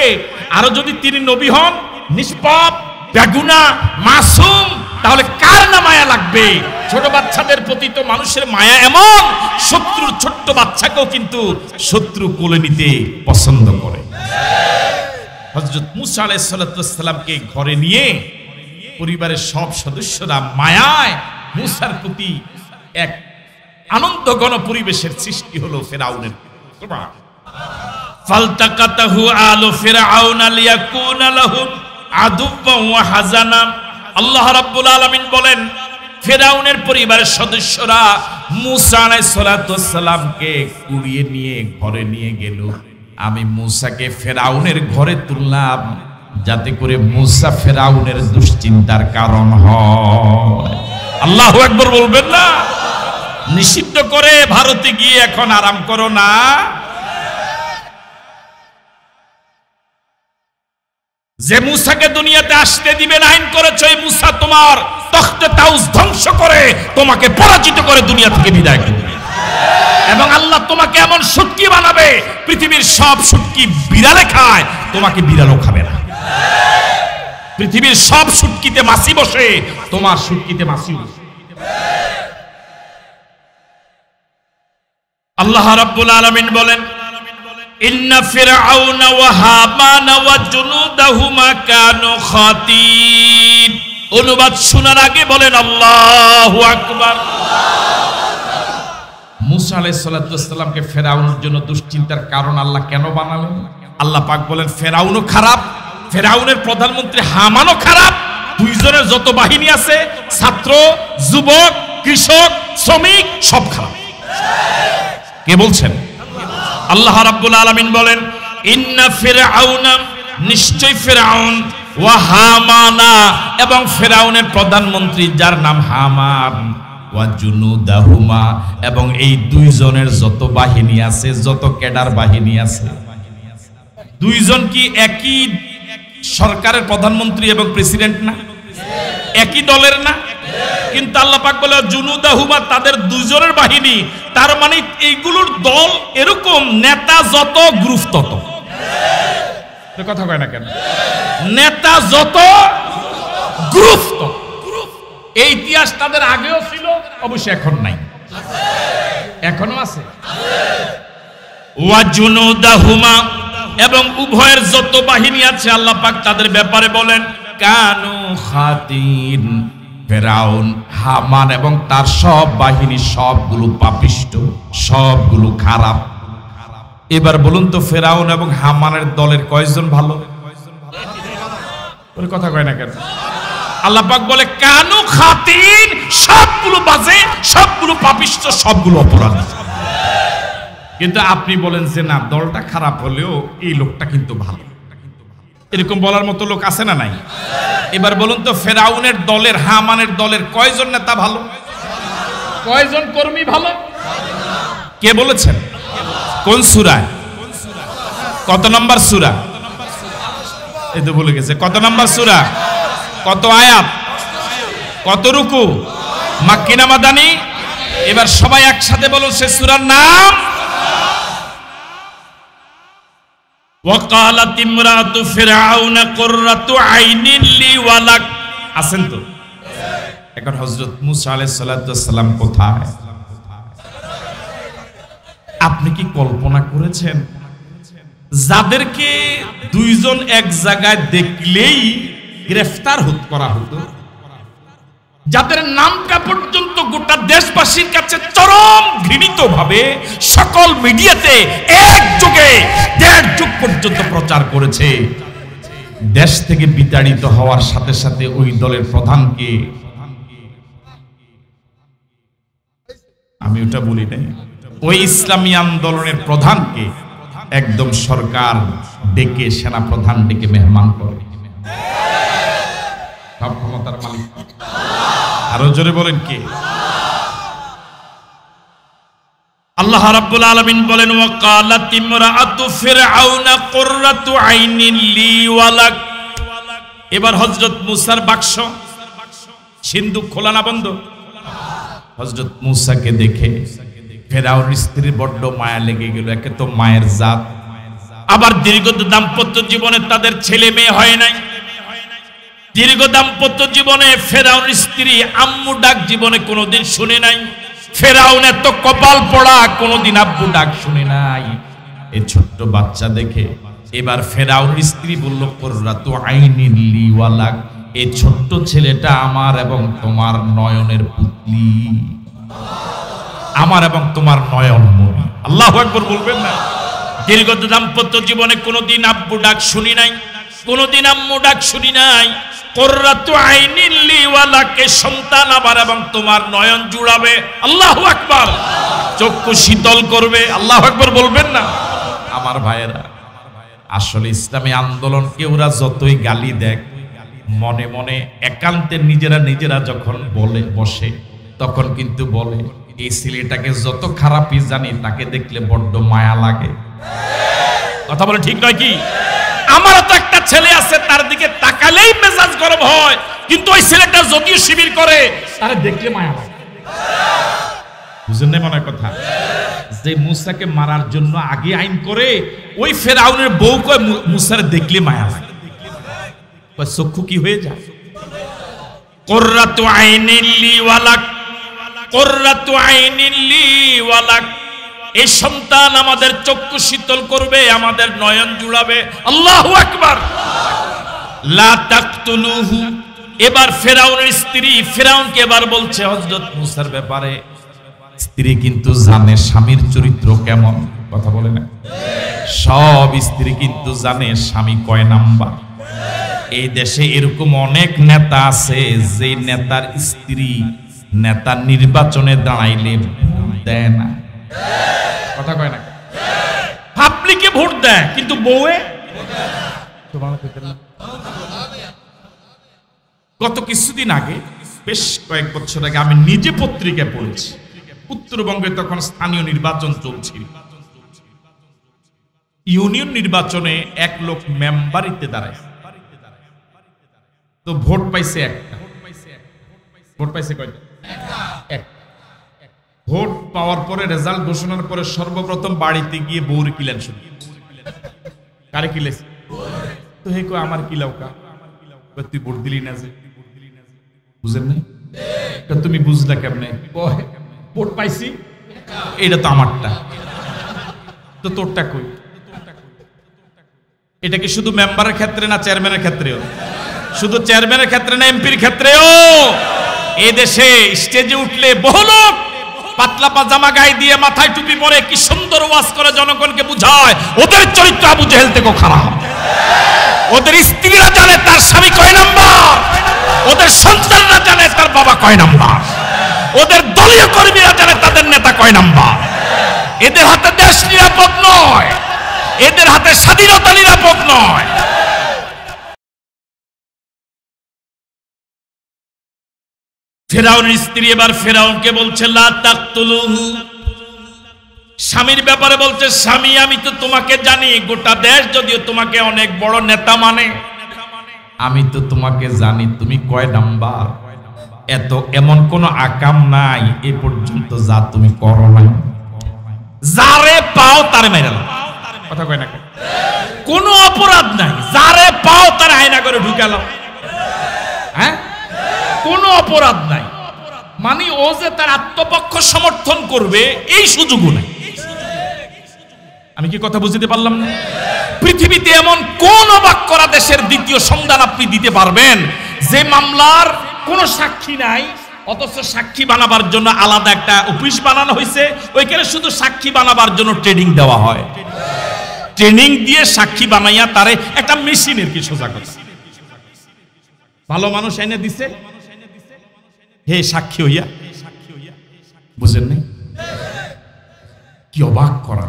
আরো যদি তিনি নবী হন, নিষ্পাপ, বেগুনা, মাসুম, তাহলে কার না মায়া লাগবে? ছোট বাচ্চাদের প্রতি তো মানুষের মায়া এমন, শত্রুর ছোট্ট বাচ্চাকেও কিন্তু শত্রু কোলে নিতে পছন্দ করে। হযরত মুসা আলাইহিস সালামকে ঘরে নিয়ে পরিবারের সব সদস্যরা মায়ায় মুসার প্রতি এক আনন্দঘন পরিবেশের সৃষ্টি হলো ফেরাউনের। ফালতাকাতাহু আলু ফিরআউনা লিয়াকুনা লাহুম আদুওয়ান ওয়া হাযানা। আল্লাহ রাব্বুল আলামিন বলেন, ফেরাউনের পরিবারের সদস্যরা মুসা আলাইহিস সালামকে কুড়িয়ে নিয়ে ঘরে নিয়ে গেল। আমি মুসাকে ফেরাউনের ঘরে তুললাম যাতে করে মুসা ফেরাউনের দুশ্চিন্তার কারণ হয়। আল্লাহু আকবার বলবেন না? নিষিদ্ধ করে ভারতে গিয়ে এখন আরাম করো না। যে মুসাকে দুনিয়াতে আসতে দিবে না আইন করেছে, এই মুসা তোমার তখতে তাউস ধ্বংস করে তোমাকে পরাজিত করে দুনিয়া থেকে বিদায় করবে। এবং আল্লাহ তোমাকে এমন শুটকি বানাবে, পৃথিবীর সব শুটকি বিড়ালে খায়, তোমাকে বিড়ালও খাবে না। পৃথিবীর সব শুটকিতে মাছি বসে, তোমার শুটকিতে মাছি বসে। আল্লাহ রাব্বুল আলামিন বলেন, ইন্না ফিরআউনা ওয়া হামানা ওয়া জুনুদাহুমা কানু খাতিন। অনুবাদ শোনার আগে বলেন আল্লাহু আকবার। মুসা আলাইহিস সালামকে ফেরাউনের জন্য দুশ্চিন্তার কারণ আল্লাহ কেন বানালেন? আল্লাহ পাক বলেন, ফেরাউনও খারাপ, ফেরাউনের প্রধানমন্ত্রী হামানও খারাপ। দুইজনের যত বাহিনী আছে, ছাত্র, যুবক, কৃষক, শ্রমিক, সব খারাপ। কে বলছেন? আল্লাহ রাব্বুল আলামিন বলেন, ইন্না ফিরআউনা, নিশ্চয় ফিরআউন, ওয়া হামানা, এবং ফিরআউনের প্রধানমন্ত্রী যার নাম হামান, ওয়া জুনুদাহুমা, এবং এই দুইজনের যত বাহিনী আছে, যত ক্যাডার বাহিনী আছে। দুইজন কি একই সরকারের প্রধানমন্ত্রী এবং প্রেসিডেন্ট না? একই দলের না? কিন্তু আল্লাহ পাক বলে জুনুদাহুমা, তাদের দুইজনের বাহিনী। তার মানে এইগুলোর দল এরকম, নেতা যত গ্রুপ তত। কথা কয় না কেন? নেতা যত গ্রুপ তত। এই ইতিহাস তাদের আগেও ছিল, অবশ্য এখন নাই, এখনো আছে। ওয়া জুনুদাহুমা, এবং উভয়ের যত বাহিনী আছে আল্লাহ পাক তাদের ব্যাপারে বলেন কানু খাতিন। ফেরাউন, হামান এবং তার সব বাহিনী সবগুলো পাপিষ্ট, সবগুলো খারাপ। এবার বলুন তো, ফেরাউন এবং হামানের দলের কয়জন ভালো? ওর কথা কয় না কেন? আল্লাহ পাক বলে কানু খাতিন, সবগুলো বাজে, সবগুলো পাপিষ্ট, সবগুলো অপরাধী। কিন্তু আপনি বলেন যে না, দলটা খারাপ হলেও এই লোকটা কিন্তু ভালো। এরকম বলার মতো লোক আছে না নাই? এবার বলুন তো, ফেরাউনের দলের, হামানের দলের কয়জন নেতা ভালো? কয়জন কর্মী ভালো? কে বলেছেন? কোন সূরায়? কত নম্বর সূরা? এই তো বলে গেছে। কত নম্বর সূরা? কত আয়াত? কত রুকু? মাক্কি না মাদানী? এবার সবাই একসাথে বলুন সে সূরার নাম। ওয়াকালাত ইমরাতু ফিরআউনা কুররাতু আইনিন লি ওয়ালাক। আছেন তো? এখন হযরত মুসা আলাইহিস সালাতু ওয়াস সালাম কোথায়? আপনি কি কল্পনা করেছেন যাদেরকে দুইজন এক জায়গায় দেখলেই গ্রেফতার করা হতো, যাদের নামটা পর্যন্ত গোটা দেশবাসীর কাছে চরম ঘৃণিত ভাবে সকল মিডিয়াতে এক যুগে 1.5 যুগ পর্যন্ত প্রচার করেছে, দেশ থেকে বিতাড়িত হওয়ার সাথে সাথে ওই দলের প্রধানকে, আমি ওটা বলি নাই, ওই ইসলামী আন্দোলনের প্রধানকে একদম সরকার ডেকে, সেনা প্রধান ডেকে মেহমান করে। সব ক্ষমতার মালিক আরো জোরে বলেন কে? আল্লাহ রাব্বুল আলামিন বলেন ওয়াকালাত ইমরাতু ফিরআউনা কুররাতু আইনিন লি ওয়ালাক। এবার হযরত মুসার বাক্স সিন্ধুক খোলা না বন্ধ? হযরত মুসাকে দেখে ফেরাউনের স্ত্রীর বড্ড মায়া লেগে গেল। একে তো মায়ের জাত, আবার দীর্ঘ দাম্পত্য জীবনে তাদের ছেলে মেয়ে হয় নাই। দীর্ঘ দাম্পত্য জীবনে ফেরাউনের স্ত্রী আম্মু ডাক জীবনে কোনোদিন শুনে নাই। ফেরাউন এত কপাল পড়া, কোনোদিন আব্বু ডাক শুনে নাই। এই ছোট্ট বাচ্চা দেখে এবার ফেরাউনের স্ত্রী বলল কুররাতু আইনিন লি ওয়ালাক, এই ছোট্ট ছেলেটা আমার এবং তোমার নয়নের পুতলি, আমার এবং তোমার নয়নমণি। আল্লাহু আকবার বলবেন না? দীর্ঘ দাম্পত্য জীবনে কোনোদিন আব্বু ডাক শুনি নাই, কোনোদিন আম্মু ডাক শুনি নাই। কুররাতু আইনিন লি ওয়ালাক, সন্তান আমার এবং তোমার নয়ন জুড়াবে। আল্লাহু আকবার, চক্ষু শীতল করবে। আল্লাহু আকবার বলবেন না? আমার ভাইয়েরা, আসলে ইসলামী আন্দোলনকে ওরা যতই গালি দেখ, মনে মনে একান্তে নিজেরা যখন বলে বসে, তখন কিন্তু বলে এই ছেলেটাকে যত খারাপই জানি, তাকে দেখলে বড্ড মায়া লাগে। কথা বলে ঠিক নয় কি? আমারও তো একটা ছেলে আছে, তার দিকে তাকালেই মেজাজ গরম হয়, কিন্তু ওই ছেলেটা যদিও শিবির করে, তারে দেখলে মায়া লাগে। বুঝেন না মনে কথা? যে মুসাকে মারার জন্য আগে আইন করে, ওই ফেরাউনের বউ কয় মুসারে দেখলে মায়া লাগে। চক্ষু কি হয়ে যায়? কুররাতু আইনিন লি ওয়ালাক, কুররাতু আইনিন লি ওয়ালাক, এই সন্তান আমাদের চক্ষু শীতল করবে, আমাদের নয়ন জুড়াবে। আল্লাহু আকবার। লা তাকতুলুহু। এবার ফেরাউনের স্ত্রী ফেরাউনকে এবার বলছে হযরত মুসার ব্যাপারে, স্ত্রী কিন্তু জানে স্বামীর চরিত্র কেমন। কথা বলে না? সব স্ত্রী কিন্তু জানে স্বামী কয় নাম্বার। এই দেশে এরকম অনেক নেতা আছে, যে নেতার স্ত্রী নেতা নির্বাচনে দাঁড়াইলে ভোট দেয় না। কথা কয় না? পাবলিকে ভোট দেয়, কিন্তু বউয়ে গত কিছুদিন আগে, বেশ কয়েক বছর আগে, আমি নিজে পত্রিকায় পড়েছি, উত্তরবঙ্গে তখন স্থানীয় নির্বাচন চলছিল। ইউনিয়ন নির্বাচনে এক লোক মেম্বারিতে দাঁড়ায়, তো ভোট পাইছে একটা। ভোট পাইছে কয়টা? এক। ভোট পাওয়ার পরে, রেজাল্ট ঘোষণার পরে সর্বপ্রথম বাড়িতে গিয়ে বউরে কিলেন শুনি। কারে কিলেছ? তো হে কয় আমার কিলাও কা। তুই ভোট দিলি না যে। বুঝেন নাই? তুমি বুঝলা কেমনে? ভোট পাইছি, এটা তো আমারটা, তো তোরটা কই? এটা কি শুধু মেম্বারের ক্ষেত্রে না চেয়ারম্যানের ক্ষেত্রেও? শুধু চেয়ারম্যানের ক্ষেত্রে না, এমপির ক্ষেত্রেও? এই দেশে স্টেজে উঠলে বহু লোক পাতলা পাজামা গায়ে দিয়ে মাথায় টুপি পরে কি সুন্দর ওয়াজ করে জনগণকে বুঝায়, ওদের চরিত্র আবু জেহেল থেকেও খারাপ। ওদের স্ত্রীরা জানে তার স্বামী কয় নাম্বার, ওদের সন্তানরা জানে তার বাবা কয় নাম্বার, ওদের দলীয় কর্মীরা জানে তাদের নেতা কয় নাম্বার। এদের হাতে দেশ নিরাপদ নয়, এদের হাতে স্বাধীনতা নিরাপদ নয়। ফেরাউনের স্ত্রী এবার ফেরাউনকে বলছে লা তাকতুলুহু, স্বামীর ব্যাপারে বলছে স্বামী আমি তো তোমাকে জানি, গোটা দেশ যদিও তোমাকে অনেক বড় নেতা মানে, আমি তো তোমাকে জানি তুমি কয় নাম্বার। এত এমন কোন আকাম নাই এ পর্যন্ত যা তুমি করো নাই, যারে পাও তারে মেরে দাও। কথা কয় না, কোন অপরাধ নাই, যারে পাও তার আয়না করে ঢুকালো। হ্যাঁ, কোন অপরাধ নাই, মানে ও যে তার আত্মপক্ষ সমর্থন করবে এই সুযোগও নাই। আমি কি কথা বুঝতে পারলাম না? পৃথিবীতে এমন কোন অবাক করা দেশের দ্বিতীয় সন্ধান আপনি দিতে পারবেন যে মামলার কোনো সাক্ষী নাই, অথচ সাক্ষী বানাবার জন্য আলাদা একটা অফিস বানানো হয়েছে, ওইখানে শুধু সাক্ষী বানাবার জন্য ট্রেনিং দেওয়া হয়, ট্রেনিং দিয়ে সাক্ষী বানাইয়া তারে একটা মেশিনের কি সোজা কথা, ভালো মানুষ এনে দিছে হে সাক্ষী হইয়া। বুঝেন নাই? কি অবাক করা।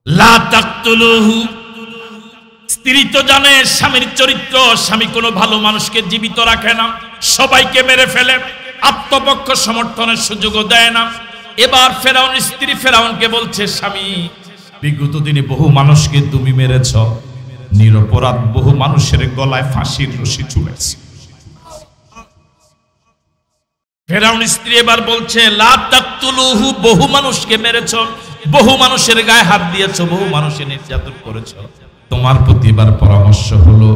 লা তাকতুলুহু, স্ত্রী তো জানে স্বামীর চরিত্র, স্বামী কোনো ভালো মানুষকে জীবিত রাখে না, সবাইকে মেরে ফেলে, আত্মপক্ষ সমর্থনের সুযোগও দেয় না। এবার ফেরাউনের স্ত্রী ফেরাউনকে বলছে, স্বামী বিগত দিনে বহু মানুষকে তুমি মেরেছ, নিরপরাধ বহু মানুষের গলায় ফাঁসির রশি ঝুলেছে। ফেরাউন স্ত্রী এবার বলছে, লা তাকতুলুহু, বহু মানুষকে মেরেছ, বহু মানুষের গায়ে হাত দিয়েছ, বহু মানুষের নির্যাতন করেছ, তোমার প্রতি এবার পরামর্শ হলো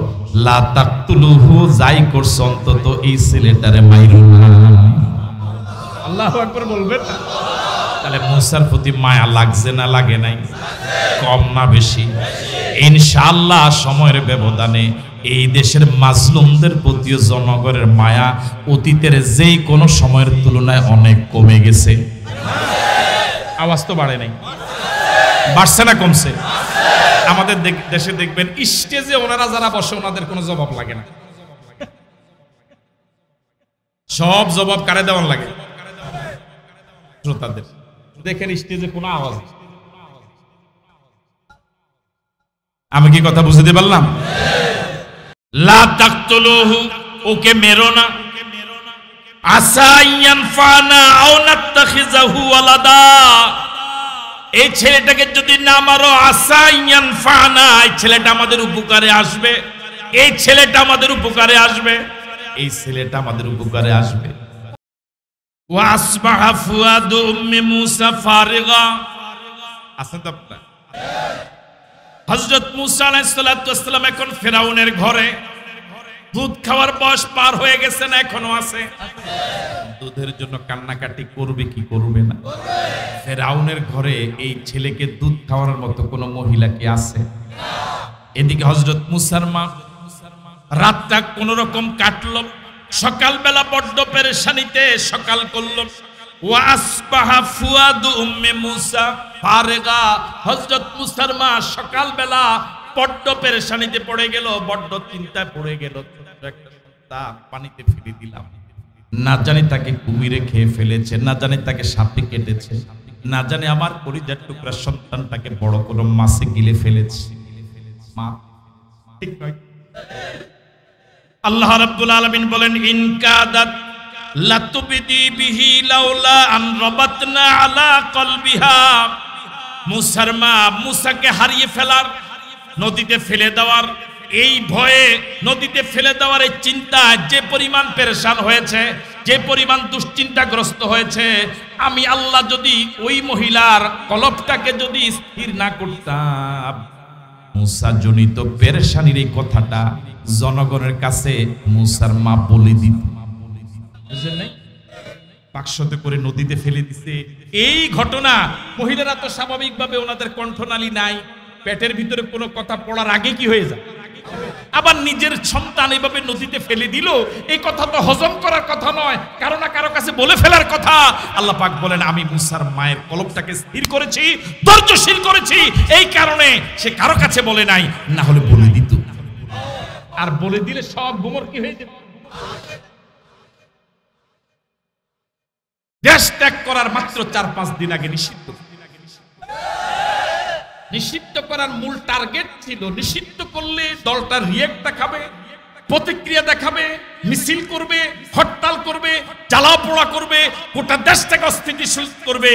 লা তাকতুলুহু, যাই করছ অন্তত এই ছেলেটারে মাইরো না। আল্লাহু আকবার বলবেন না? তাহলে মুসার প্রতি মায়া লাগছে না লাগে নাই? কম না বেশি? ইনশাআল্লাহ সময়ের ব্যবধানে এই দেশের মাজলুমদের প্রতিও জনগণের মায়া অতীতের যেই কোনো সময়ের তুলনায় অনেক কমে গেছে। আওয়াজ তো বাড়ে নাই, বাড়ছে না কমছে? আমাদের দেশে দেখবেন স্টেজে ওনারা যারা বসে ওনাদের কোনো জবাব লাগে না, সব জবাব কারে দেওয়ার লাগে? শ্রোতাদের। দেখেন স্টেজে কোনো আওয়াজ। আমি কি কথা বুঝতে পারলাম? লা তাকতুলুহু, ওকে মেরো না, আসা ইয়ানফানা আও নাত্তাখিযাহু ওয়ালাদা, এই ছেলেটাকে যদি না মারো, আসা ইয়ানফানা, এই ছেলেটা আমাদের উপকারে আসবে, এই ছেলেটা আমাদের উপকারে আসবে, এই ছেলেটা আমাদের উপকারে আসবে। ওয়া আসবাহা ফুয়াদু উম্মি মূসা ফারিগা, আছেন তো আপনারা? হযরত মূসা আলাইহিস সালাতু ওয়াস সালাম এখন ফেরাউনের ঘরে, দুধ খাওয়ার বয়স পার হয়ে গেছে না এখনো আছে? দুধের জন্য কান্নাকাটি করবে কি করবে না? ফেরাউনের ঘরে এই ছেলেকে দুধ খাওয়ানোর মতো কোনো মহিলা কি আছে? এদিকে হযরত মূসার মা রাতটা কোন রকম কাটলো, সকালবেলা বড্ড পেরেশানিতে সকাল করলো। ওয়া আসবাহা ফুয়াদু উম্মি মূসা ফারিগা, হযরত মূসার মা সকালবেলা বড্ড পেরেশানিতে পড়ে গেল, বড্ড চিন্তায় পড়ে গেল। একটা সন্তান পানিতে ফেলে দিলাম, না জানি তাকে কুমিরে খেয়ে ফেলেছে, না জানি তাকে সাপে কেটেছে, না জানি আমার কলিজার টুকরা সন্তানটাকে বড় কোনো মাছে গিলে ফেলেছে। মা ঠিক নয়? আল্লাহ রাব্বুল আলামিন বলেন, ইনকাদাত লাতুবদি বিহি লাউলা আন রাবাতনা আলা কলবিহা, মূসার মা মূসাকে হারিয়ে ফেলার, নদীতে ফেলে দেওয়ার এই ভয়ে, নদীতে ফেলে দেওয়ার এই চিন্তা, যে পরিমাণ পেরেশান হয়েছে, যে পরিমাণ দুশ্চিন্তাগ্রস্ত হয়েছে, আমি আল্লাহ যদি ওই মহিলার কলবটাকে যদি স্থির না করতাম, মূসা জনিত পেরেশানির এই কথাটা জনগণের কাছে মূসার মা বলে দিত। বুঝলেন নাই? বাক্সতে করে নদীতে ফেলে দিছে। এই ঘটনা, মহিলারা তো স্বাভাবিকভাবে ওনাদের কণ্ঠনালী নাই, পেটের ভিতরে কোনো কথা পড়ার আগে কি হয়ে যায়, আবার নিজের সন্তান এভাবে নদীতে ফেলে দিল, এই কথা তো হজম করার কথা নয়, কারো না কারো কাছে বলে ফেলার কথা। আল্লাহ পাক বলেন, আমি মূসার মায়ের কলবটাকে স্থির করেছি, ধৈর্যশীল করেছি, এই কারণে সে কারো কাছে বলে নাই, না হলে বলে দিত। আর বলে দিলে সব গোমর কি হয়ে যেত। দেশ ত্যাগ করার মাত্র 4-5 দিন আগে নিষিদ্ধ করার মূল টার্গেট ছিল, নিষিদ্ধ করলে দলটা রিয়েক্ট দেখাবে, প্রতিক্রিয়া দেখাবে, মিছিল করবে, হরতাল করবে, জ্বালা পোড়া করবে, গোটা দেশটাকে অস্থিতিশীল করবে।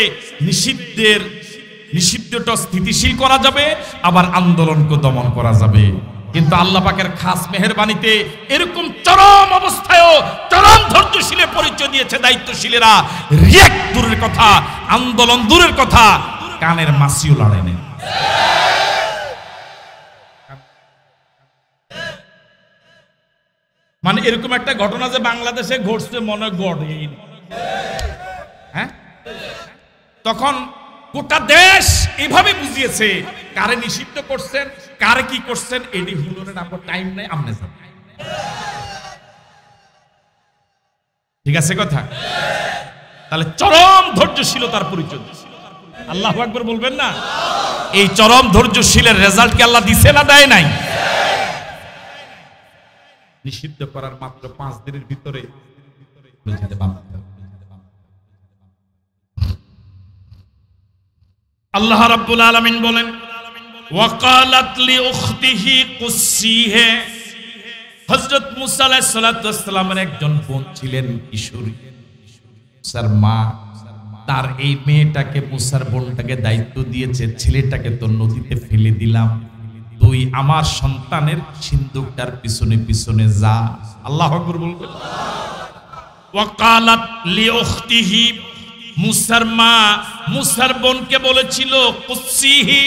নিষিদ্ধটা স্থিতিশীল করা যাবে, আবার আন্দোলনকে দমন করা যাবে। কিন্তু আল্লাহ পাকের খাস মেহেরবানিতে এরকম চরম অবস্থায়ও চরম ধৈর্যশীলের পরিচয় দিয়েছে দায়িত্বশীলেরা। রিয়েক্ট দূরের কথা, আন্দোলন দূরের কথা, কানের মাছিও লড়ে নেই। মানে এরকম একটা ঘটনা যে বাংলাদেশে ঘটছে মনে ঘটেই, হ্যাঁ, তখন গোটা দেশ এইভাবে বুঝিয়েছে কারে নিষিদ্ধ করছেন, কারে কি করছেন, এটি হুলনের আপনার টাইম নাই, আমনে যাব। ঠিক আছে কথা? তাহলে চরম ধৈর্যশীলতার পরিচয় আল্লাহু আকবার বলবেন না? এই চরম ধৈর্যশীলের রেজাল্ট কি আল্লাহ দিছে না দেয় নাই? নিষিদ্ধ করার মাত্র 5 দিনের ভিতরে আল্লাহ রাব্বুল আলামিন বলেন ওয়াকালাত লিউখতিহি কুসসিহি। হযরত মুসা আলাইহিস সালাতু ওয়াস সালামের একজন বোন ছিলেন কিশোরী, মুসার মা তার এই মেয়েটাকে, মুসার বোনটাকে দায়িত্ব দিয়েছে, ছেলেটাকে তো নদীতে ফেলে দিলাম, তুই আমার সন্তানের সিন্দুকটার পিছনে পিছনে যা। আল্লাহু আকবার বলবেন। ওয়াকালাত লিউখতিহি, মুসার মা মুসার বোনকে বলেছিল কুসসিহি,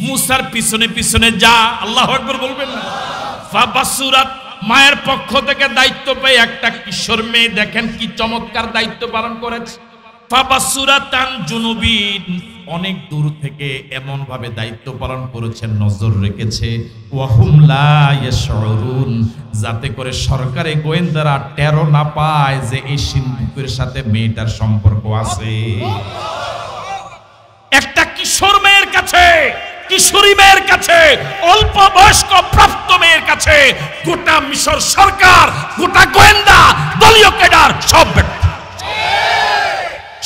মুসার পিছনে পিছনে যা। আল্লাহু আকবার বলবেন না? ফাবাসুরাত, মায়ের পক্ষ থেকে দায়িত্ব পেয়ে একটা কিশোর মেয়ে, দেখেন কি চমৎকার দায়িত্ব পালন করেছে। ফাবাসুরাতান জুনুবিন, অনেক দূর থেকে এমন ভাবে দায়িত্ব পালন করেছেন, নজর রেখেছে, ওয়াহুম লা ইয়াশউরুন, যাতে করে সরকারি গোয়েন্দারা টেরো না পায় যে এই সিন্ধুকের সাথে মেয়েটার সম্পর্ক আছে। একটা কিশোর মেয়ের কাছে, কিশোরী মেয়ের কাছে, অল্প বয়স্ক প্রাপ্ত মেয়ের কাছে গোটা মিশর সরকার, গোটা গোয়েন্দা, দলীয় ক্যাডার সব ব্যর্থ।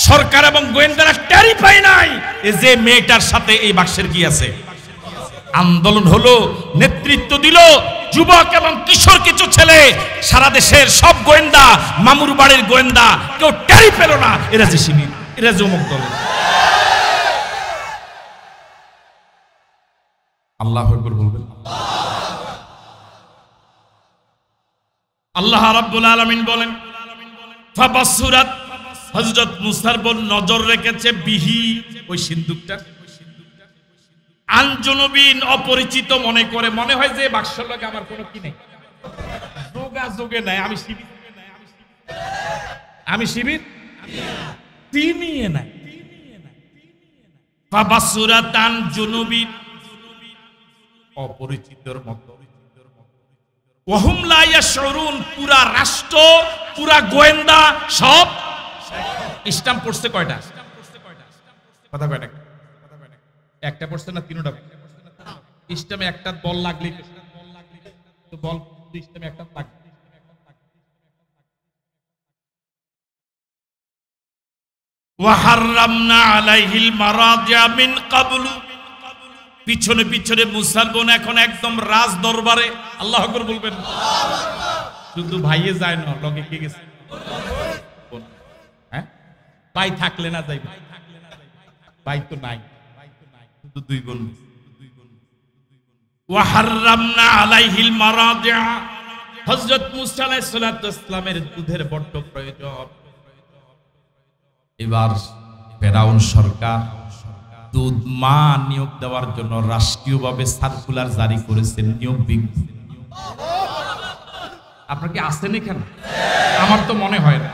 সরকার এবং গোয়েন্দারা টেরি পায় নাই যে মেয়েটার সাথে এই বাক্সের কি আছে। আন্দোলন হলো, নেতৃত্ব দিল যুবক এবং কিশোর কিছু ছেলে, সারা দেশের সব গোয়েন্দা, মামুর বাড়ির গোয়েন্দা, কেউ টেরি পেল না এরা যে শিবির, এরা যে অমুক দল। আল্লাহু আকবার বলবেন। আল্লাহ রাব্বুল আলামিন বলেন ফাবাসুরাত, হযরত মুসার বোন নজর রেখেছে বিহি, ওই সিন্দুকটা, আনজনবিন, অপরিচিত মনে করে, মনে হয় যে বাক্সের লগে আমার কোনো কি নেই, যোগাযোগে নাই, আমি শিবির তিনি নাই। ফাবাসুরাতান জুনুবিন, অপরিচিতর মতো। ওয়াহুম লা ইয়াশউরুন, পুরা রাষ্ট্র, পুরা গোয়েন্দা সব স্ট্যাম্প পড়ছে কয়টা? কথা কয়টা? একটা পড়ছে না তিনটা? স্ট্যাম্পে একটা বল লাগলি তো বল স্ট্যাম্পে একটা লাগবে। ওয়া হারামনা আলাইহিল মারাজিআ মিন ক্বাবলু, পিছনে পিছনে মুসার বোন এখন একদম রাজ দরবারে। আল্লাহু আকবার বলবেন। শুধু ভাইয়ে যায় না, লগে কে গেছে? হ্যাঁ, ভাই থাকলে না যাইবে, ভাই তো নাই, শুধু দুই বোন। ওয়া হারামনা আলাইহিল মারাজিআ, হযরত মুসা আলাইহিস সালাতু ওয়াস সালামের দুধের বড্ড প্রয়োজন। এবার ফেরাউন সরকার দুধ মা নিয়োগ দেওয়ার জন্য রাষ্ট্রীয়ভাবে সার্কুলার জারি করেছেন, নিয়োগ বিজ্ঞপ্তি। আপনার কি আসেন এখানে? আমার তো মনে হয় না।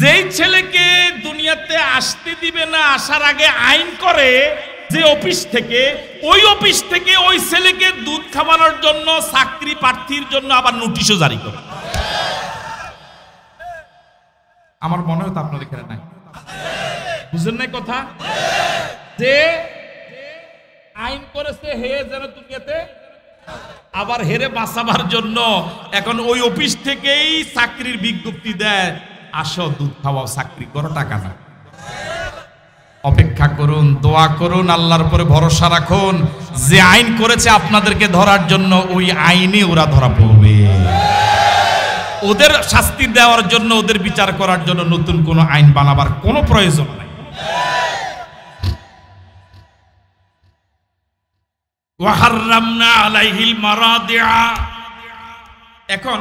যেই ছেলেকে দুনিয়াতে আসতে দিবে না, আসার আগে আইন করে যে অফিস থেকে, ওই অফিস থেকে ওই ছেলেকে দুধ খাওয়ানোর জন্য চাকরি প্রার্থীর জন্য আবার নোটিশও জারি করে। আমার মনে হয় তো আপনার এখানে নাই, বুঝলেন না কথা? যে আইন করেছে হে যেন দুনিয়াতে, আবার হেরে বাঁচাবার জন্য এখন ওই অফিস থেকেই চাকরির বিজ্ঞপ্তি দেয়, আসো দুধ খাওয়াও, চাকরি করো, টাকা না। অপেক্ষা করুন, দোয়া করুন, আল্লাহর উপরে ভরসা রাখুন, যে আইন করেছে আপনাদেরকে ধরার জন্য ওই আইনে ওরা ধরা পড়বে। ওদের শাস্তি দেওয়ার জন্য, ওদের বিচার করার জন্য নতুন কোনো আইন বানাবার কোনো প্রয়োজন নাই। ওয়া হাররামনা আলাইহিল মারাদিআ। এখন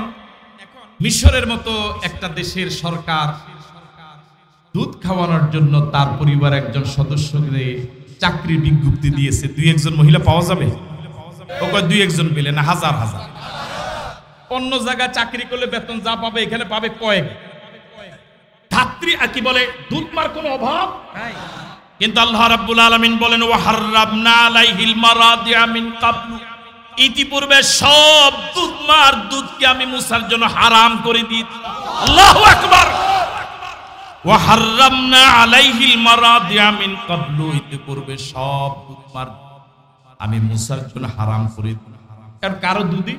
মিশরের মতো একটা দেশের সরকার দুধ খাওয়ানোর জন্য তার পরিবার একজন সদস্যকে চাকরির বিজ্ঞপ্তি দিয়েছে। দুই একজন মহিলা পাওয়া যাবে? ও কয় দুই একজন পেলে না, হাজার হাজার। অন্য জায়গায় চাকরি করলে বেতন যা পাবে এখানে পাবে কয়েক। ধাত্রী কি বলে, দুধ মার কোনো অভাব নাই। কিন্তু আল্লাহ রাব্বুল আলামিন বলেন ওয়া হাররামনা আলাইহিল মারাদিআ মিন ক্বাবলু, ইতিপূর্বে সব দুধ মার দুধকে আমি মুসার জন্য হারাম করে দিয়েছি। আল্লাহু আকবার। ওয়া হাররামনা আলাইহিল মারাদিআ মিন ক্বাবলু, ইতিপূর্বে সব দুধ মার আমি মুসার জন্য হারাম করে দিই। কারণ কারো দুধই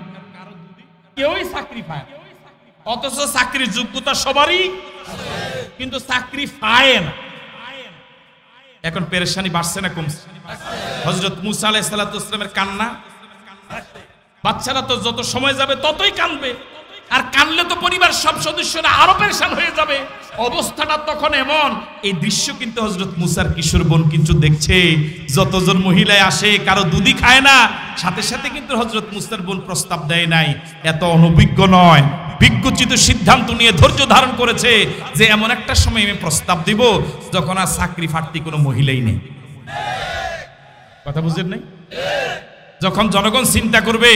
কেউই চাকরি পায় না, অথচ চাকরির যোগ্যতা সবারই, কিন্তু চাকরি পায় না। এখন পেরেশানি বাড়ছে না কমছে? হযরত মুসা আলাইহিস সালাতু ওয়াস সালামের কান্না, বাচ্চারা তো যত সময় যাবে ততই কাঁদবে, আর কানলে তো পরিবার সব সদস্যরা আরো পেরেশান হয়ে যাবে। অবস্থাটা তখন এমন, এই দৃশ্য কিন্তু হযরত মুসার কিশোর বোন কিন্তু দেখছে। যতজন মহিলায় আসে কারো দুধই খায় না, সাথে সাথে কিন্তু হযরত মুসার বোন প্রস্তাব দেয় নাই, এত অনভিজ্ঞ নয়, বিজ্ঞোচিত সিদ্ধান্ত নিয়ে ধৈর্য ধারণ করেছে যে এমন একটা সময় আমি প্রস্তাব দিব যখন আর চাকরি ফাটতি কোনো মহিলাই নেই। কথা বুঝেন নাই? যখন জনগণ চিন্তা করবে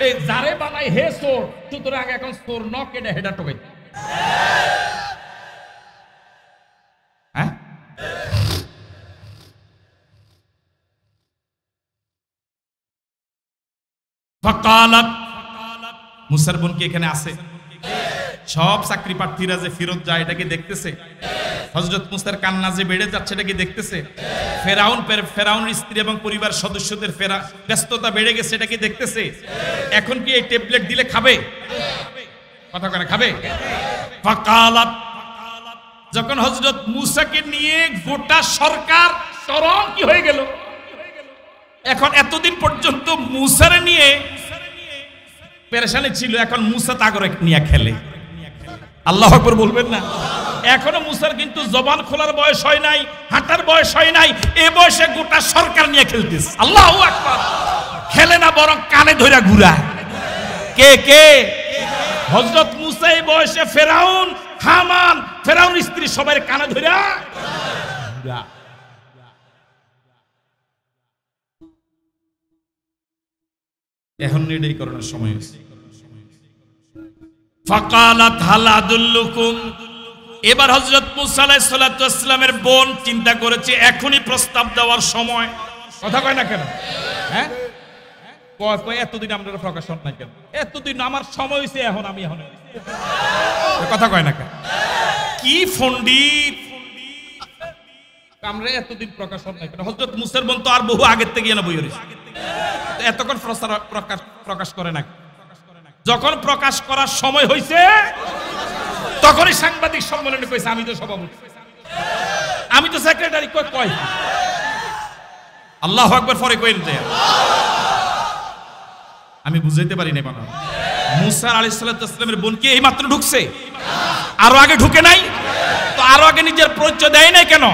এই যারে বানাই হে চোর, সুতরাং এখন চোর ন কেটে হেডা টোকাই। হ্যাঁ, ফাকালাত, মুসার বোন কি এখানে আছে? সব চাকরি প্রার্থীরা যে ফেরত যায় এটাকে দেখতেছে। হযরত মুসার কান্না যে বেড়ে যাচ্ছে এটাকে দেখতেছে। ফেরাউনের স্ত্রী এবং পরিবার সদস্যদের ব্যস্ততা বেড়ে গেছে এটাকে দেখতেছে। এখন কি এই ট্যাবলেট দিলে খাবে? কথা কেন খাবে? ফাকালাত, যখন হযরত মুসাকে নিয়ে গোটা সরকার চরম কি হয়ে গেল। এখন এতদিন পর্যন্ত মুসারে নিয়ে পেরেশানি ছিল, এখন মুসা তাগরে নিয়ে খেলে। আল্লাহু আকবার বলবেন না? এখনো মুসার কিন্তু জবান খোলার বয়স হয় নাই, হাঁটার বয়স হয় নাই, এই বয়সে গোটা সরকার নিয়ে খেলতেছে। আল্লাহু আকবার। খেলে না, বরং কানে ধরে ঘুরায়। কে কে? হযরত মুসা এই বয়সে ফেরাউন, হামান, ফেরাউন স্ত্রী সবাই কানে ধরে ঘুরায়। এখন এটাই করার সময় হয়েছে। ফাকালাত হাল আদুল্লুকুম, এবার হযরত মুসা আলাইহিস সালাতু ওয়াস সালামের বোন চিন্তা করেছে এখনই প্রস্তাব দেওয়ার সময়। কথা কয় না কেন? হ্যাঁ, কয় এতদিন আমরা প্রকাশন নাই কেন? এতদিন আমার সময় হয়েছে, এখন আমি এখন কথা কয় না কেন? কি ফন্ডিত, আমরা এতদিন প্রকাশন নাই কেন? হযরত মুসার বোন তো আর বহু আগের থেকে না বই হয়েছে, এতক্ষণ প্রকাশ করে না। যখন প্রকাশ করার সময় হয়েছে তখনই সাংবাদিক সম্মেলনে কইছে আমি তো সভাপতি, আমি তো সেক্রেটারি। কয় আল্লাহু আকবার। পরে কইন যে আমি বুঝাইতে পারি না। বাবা মুসা আলাইহিস সালাতু ওয়াস সালামের বোন কি এই মাত্র ঢুকছে? আরো আগে ঢুকে নাই তো? আরো আগে নিজের পরিচয় দেয় নাই কেন?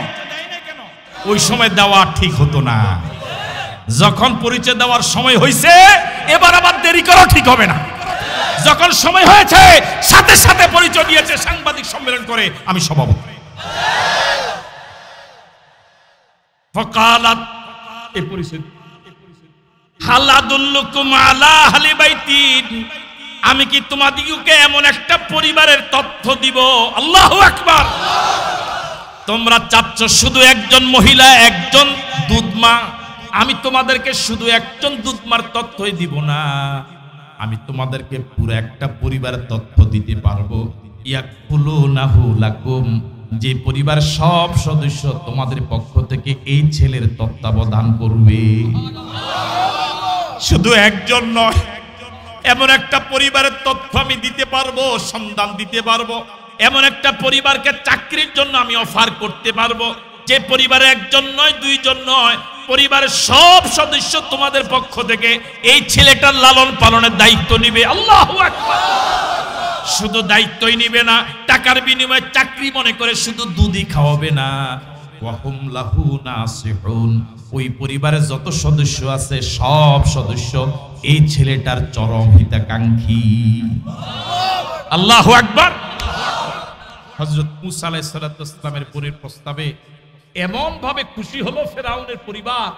ওই সময় দেওয়া ঠিক হতো না। যখন পরিচয় দেওয়ার সময় হয়েছে এবার আবার দেরি করা ঠিক হবে না। যখন সময় হয়েছে সাথে সাথে পরিচয় দিয়েছে, সাংবাদিক সম্মেলন করে আমি সভাপতি। ফাকালাত, এই পরিচয় হাল আদুল্লুকুম আলা আহলি বাইতিন, আমি কি তোমাদিগকে এমন একটা পরিবারের তথ্য দিব। আল্লাহু আকবার। তোমরা চাচ্ছ শুধু একজন মহিলা, একজন দুধমা, আমি তোমাদেরকে শুধু একজন দুধমার তথ্যই দিব না, আমি তোমাদেরকে পুরো একটা পরিবারের তথ্য দিতে পারবো। ইয়াকুলুনাহু লাকুম, যে পরিবার সব সদস্য তোমাদের পক্ষ থেকে এই ছেলের তত্ত্বাবধান করবে। শুধু একজন নয়, এমন একটা পরিবারের তথ্য আমি দিতে পারবো, সন্ধান দিতে পারবো। এমন একটা পরিবারকে চাকরির জন্য আমি অফার করতে পারবো, যে পরিবারে একজন নয়, দুইজন নয়, পরিবারের সব সদস্য তোমাদের পক্ষ থেকে এই ছেলেটার লালন পালনের দায়িত্ব নিবে। আল্লাহু আকবার। শুধু দায়িত্বই নিবে না, টাকার বিনিময়ে চাকরি মনে করে শুধু দুধই খাওয়াবে না, ওয়া হুম লাহু নাসিহুন। ওই পরিবারের যত সদস্য আছে সব সদস্য এই ছেলেটার চরম হিতাকাঙ্ক্ষী। আল্লাহু আকবার। হযরত মূসা আলাইহিস সালাতু ওয়াস সালামের পরের প্রস্তাবে এমন ভাবে খুশি হলো ফেরাউনের পরিবার,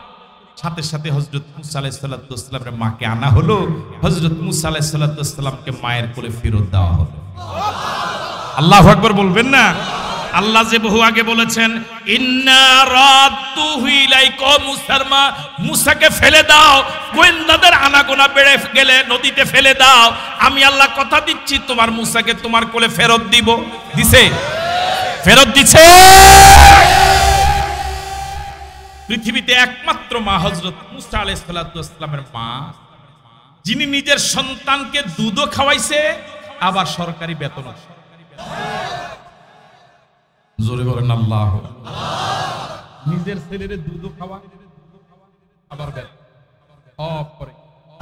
সাথে সাথে হযরত মূসা আলাইহিস সালাতু ওয়াস সালামের মাকে আনা হলো, হযরত মূসা আলাইহিস সালাতু ওয়াস সালামকে মায়ের কোলে ফেরত দেওয়া হলো। আল্লাহু আকবার বলবেন না? আল্লাহ যে বহু আগে বলেছেন ইন্না রাদ্দুহু ইলাইকা মুসারমা, মুসাকে ফেলে দাও, গোয়েন্দাদের আনাগোনা বেড়ে গেলে নদীতে ফেলে দাও, আমি আল্লাহ কথা দিচ্ছি তোমার মুসাকে তোমার কোলে ফেরত দিব। দিছে? ফেরত দিছে। পৃথিবীতে একমাত্র মা হযরত মূসা আলাইহিস সালাতু ওয়াস সালামের মা, যিনি নিজের সন্তানকে দুধও খাওয়াইছে আবার সরকারি বেতনও। জোরে বলেন আল্লাহ। নিজের ছেলের দুধও খাওয়া আবার বেতন সব করে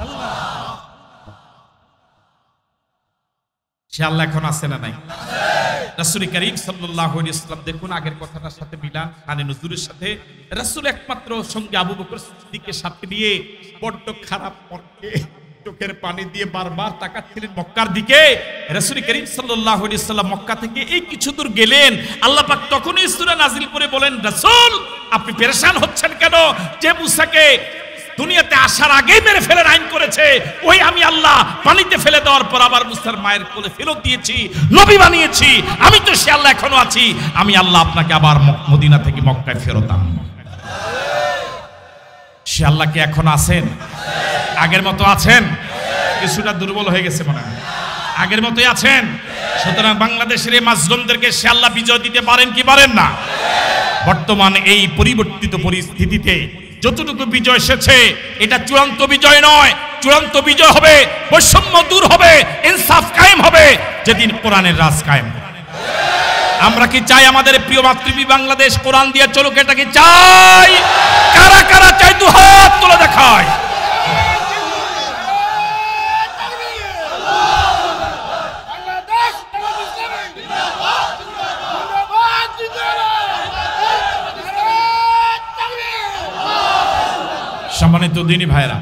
আল্লাহ। সে আল্লাহ এখন আছে না নাই? রাসূল করিম সাল্লাল্লাহু আলাইহি ওয়াসাল্লাম দেখুন আগের কথাটার সাথে মিলান, শানে নুজুলের সাথে। রাসূল একমাত্র সঙ্গে আবু বকর সিদ্দিককে সাথে নিয়ে বড্ড খারাপ পথে চোখের পানি দিয়ে বারবার তাকাচ্ছিলেন মক্কার দিকে। রাসূল করিম সাল্লাল্লাহু আলাইহি ওয়াসাল্লাম মক্কা থেকে এই কিছু দূর গেলেন, আল্লাহ পাক তখনই সূরা নাজিল করে বলেন, রাসূল আপনি পেরেশান হচ্ছেন কেন? যে মুসাকে দুনিয়াতে আসার আগেই মেরে ফেলার আইন করেছে, ওই আমি আল্লাহ পানিতে ফেলে দেওয়ার পর আবার মুসার মায়ের কোলে ফেরত দিয়েছি, নবী বানিয়েছি। আমি তো সে আল্লাহ এখনো আছি, আমি আল্লাহ আপনাকে আবার মদিনা থেকে মক্কায় ফেরত আনবো। সে আল্লাহ কি এখন আছেন? আগের মতো আছেন? কিছুটা দুর্বল হয়ে গেছে মনে হয়। আগের মতোই আছেন? সুতরাং বাংলাদেশের এই মাজলুমদেরকে সে আল্লাহ বিজয় দিতে পারেন কি পারেন না? বর্তমান এই পরিবর্তিত পরিস্থিতিতে যতটুকু বিজয় এসেছে এটা চূড়ান্ত বিজয় নয়। চূড়ান্ত বিজয় হবে, বৈষম্য দূর হবে, ইনসাফ কায়েম হবে যেদিন কোরআনের রাজ কায়েম হবে। আমরা কি চাই আমাদের প্রিয় মাতৃভূমি বাংলাদেশ কোরআন দিয়ে চলুক? এটা কি চাই? কারা কারা চাই দু হাত তুলে দেখায়। সম্মানিত দিনী ভাইরা,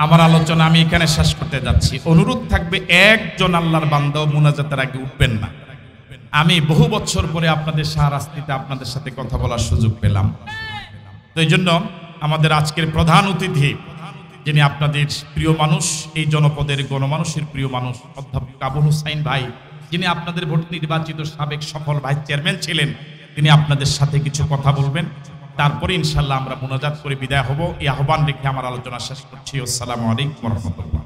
আমার আলোচনা আমি এখানে শেষ করতে যাচ্ছি। অনুরোধ থাকবে একজন আল্লাহর বান্দা মুনাজাতের আগে উঠবেন না। আমি বহু বছর পরে আপনাদের শাহরাস্তিতে আপনাদের সাথে কথা বলার সুযোগ পেলাম। তো এই জন্য আমাদের আজকের প্রধান অতিথি, যিনি আপনাদের প্রিয় মানুষ, এই জনপদের গণমানুষের প্রিয় মানুষ, অধ্যাপক আবুল হুসাইন ভাই, যিনি আপনাদের ভোট নির্বাচিত সাবেক সফল ভাইস চেয়ারম্যান ছিলেন, তিনি আপনাদের সাথে কিছু কথা বলবেন। তারপরে ইনশাআল্লাহ আমরা মুনাজাত করে বিদায় হব। এই আহ্বান রেখে আমার আলোচনা শেষ করছি। আসসালামু আলাইকুম ওয়া রাহমাতুল্লাহ।